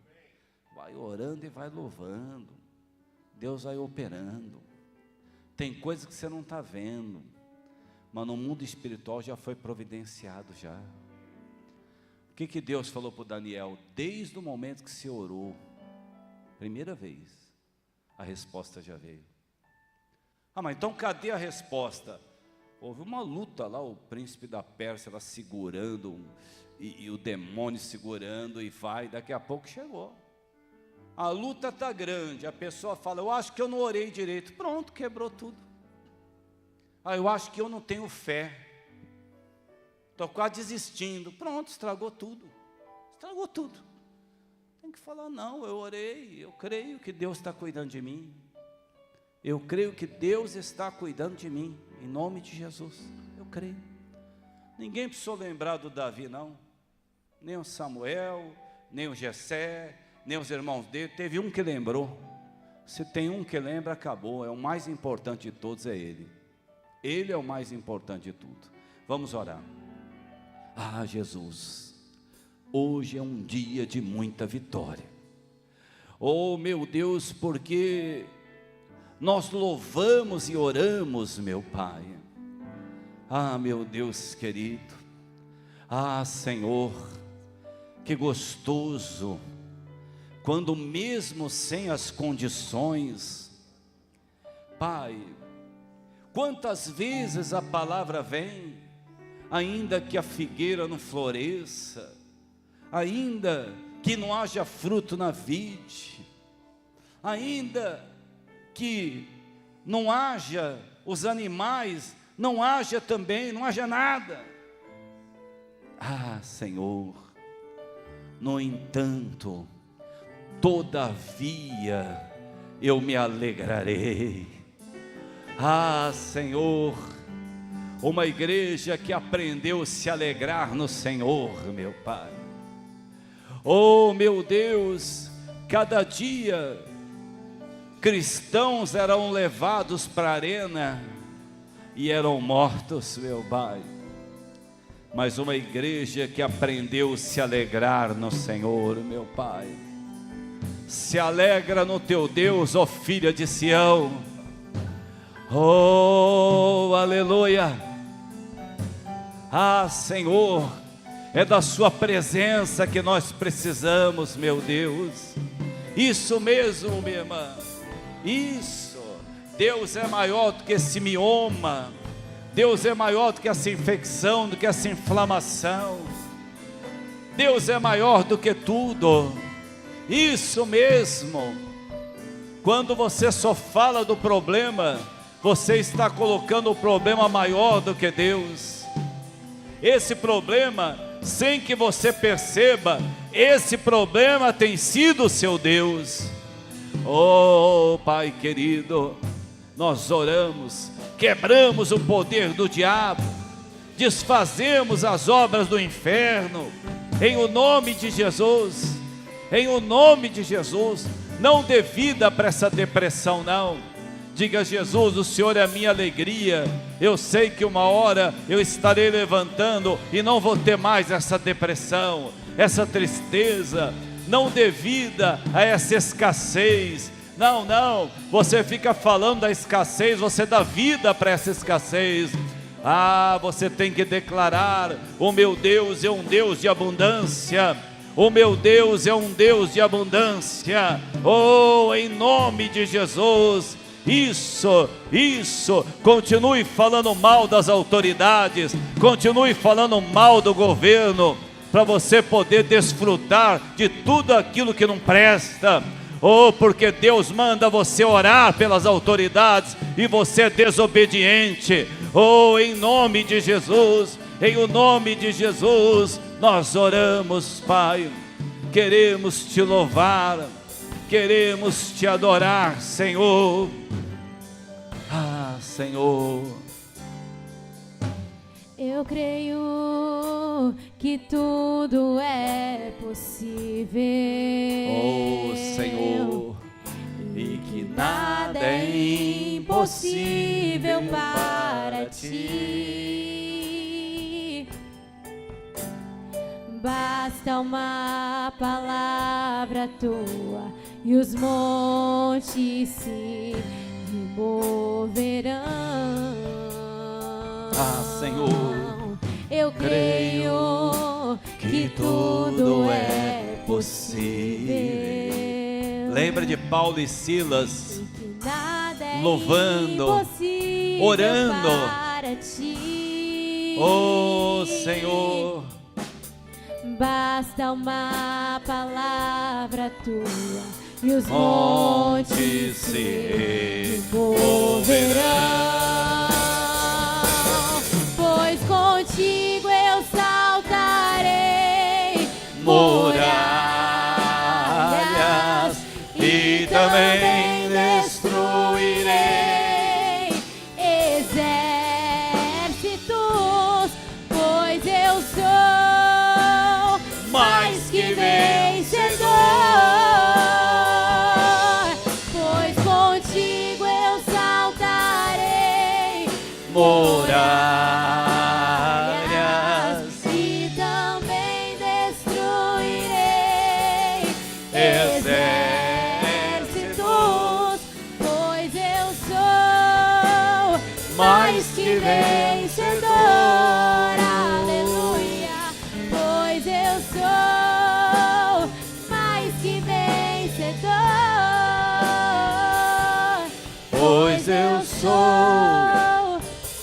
Vai orando e vai louvando. Deus vai operando. Tem coisas que você não está vendo, mas no mundo espiritual já foi providenciado já. O que Deus falou para o Daniel? Desde o momento que se orou, primeira vez, a resposta já veio. Mas então cadê a resposta? Houve uma luta lá, o príncipe da Pérsia lá segurando, e o demônio segurando, e vai, daqui a pouco chegou. A luta está grande, a pessoa fala, eu acho que eu não orei direito. Pronto, quebrou tudo. Eu acho que eu não tenho fé. Estou quase desistindo. Pronto, estragou tudo. Estragou tudo. Tem que falar, não, eu orei, eu creio que Deus está cuidando de mim. Eu creio que Deus está cuidando de mim, em nome de Jesus. Eu creio. Ninguém precisou lembrar do Davi, não. Nem o Samuel, nem o Jessé, nem os irmãos dele. Teve um que lembrou. Se tem um que lembra, acabou. É o mais importante de todos, é ele. Ele é o mais importante de tudo. Vamos orar. Ah, Jesus, hoje é um dia de muita vitória. Oh, meu Deus, porque nós louvamos e oramos, meu Pai. Ah, meu Deus querido. Ah, Senhor, que gostoso, quando mesmo sem as condições, Pai, quantas vezes a palavra vem, ainda que a figueira não floresça, ainda que não haja fruto na vide, ainda que não haja os animais, não haja também, não haja nada. Ah, Senhor, no entanto, todavia eu me alegrarei. Ah, Senhor, uma igreja que aprendeu a se alegrar no Senhor, meu Pai. Oh, meu Deus, cada dia cristãos eram levados para a arena e eram mortos, meu Pai. Mas uma igreja que aprendeu a se alegrar no Senhor, meu Pai. Se alegra no teu Deus, ó filha de Sião. Oh, aleluia. Ah, Senhor, é da sua presença que nós precisamos, meu Deus. Isso mesmo, minha irmã. Isso. Deus é maior do que esse mioma. Deus é maior do que essa infecção, do que essa inflamação. Deus é maior do que tudo. Isso mesmo. Quando você só fala do problema, você está colocando o problema maior do que Deus. Esse problema, sem que você perceba, esse problema tem sido o seu Deus. Oh, Pai querido, nós oramos, quebramos o poder do diabo, desfazemos as obras do inferno, em o nome de Jesus, em o nome de Jesus. Não dê vida para essa depressão, não. Diga: Jesus, o Senhor é a minha alegria. Eu sei que uma hora eu estarei levantando e não vou ter mais essa depressão, essa tristeza. Não dê vida a essa escassez. Não, não, você fica falando da escassez, você dá vida para essa escassez. Ah, você tem que declarar: o meu Deus é um Deus de abundância. O meu Deus é um Deus de abundância. Oh, em nome de Jesus. Isso, continue falando mal das autoridades, continue falando mal do governo, para você poder desfrutar de tudo aquilo que não presta. Oh, porque Deus manda você orar pelas autoridades e você é desobediente. Oh, em nome de Jesus, em o nome de Jesus, nós oramos, Pai. Queremos te louvar, queremos te adorar, Senhor. Ah, Senhor. Eu creio que tudo é possível. Oh, Senhor. E que nada é impossível para ti. Basta uma palavra tua e os montes se moverão. Ah, Senhor. Eu creio que tudo é possível. Lembra de Paulo e Silas que nada é louvando, impossível orando. para ti. Ó Senhor, basta uma palavra tua e os montes montes se moverão, pois contigo eu saltarei muralhas e também destruirei exércitos, pois eu sou mais que vencedor, pois contigo eu saltarei muralhas e também destruirei exércitos, pois eu sou mais que vencedor, aleluia, pois eu sou mais que vencedor, Pois eu sou.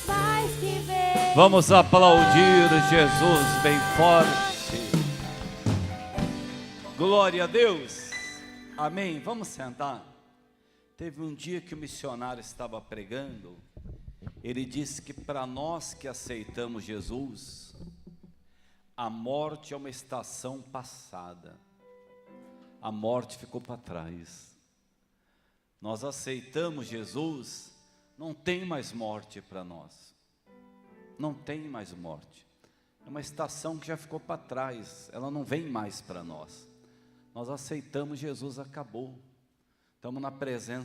mais que vencedor. Vamos aplaudir Jesus bem forte. Glória a Deus. Amém. Vamos sentar. Teve um dia que o missionário estava pregando. Ele disse que para nós que aceitamos Jesus, a morte é uma estação passada. A morte ficou para trás. Nós aceitamos Jesus, não tem mais morte para nós. Não tem mais morte. É uma estação que já ficou para trás, ela não vem mais para nós. Nós aceitamos Jesus, acabou. Estamos na presença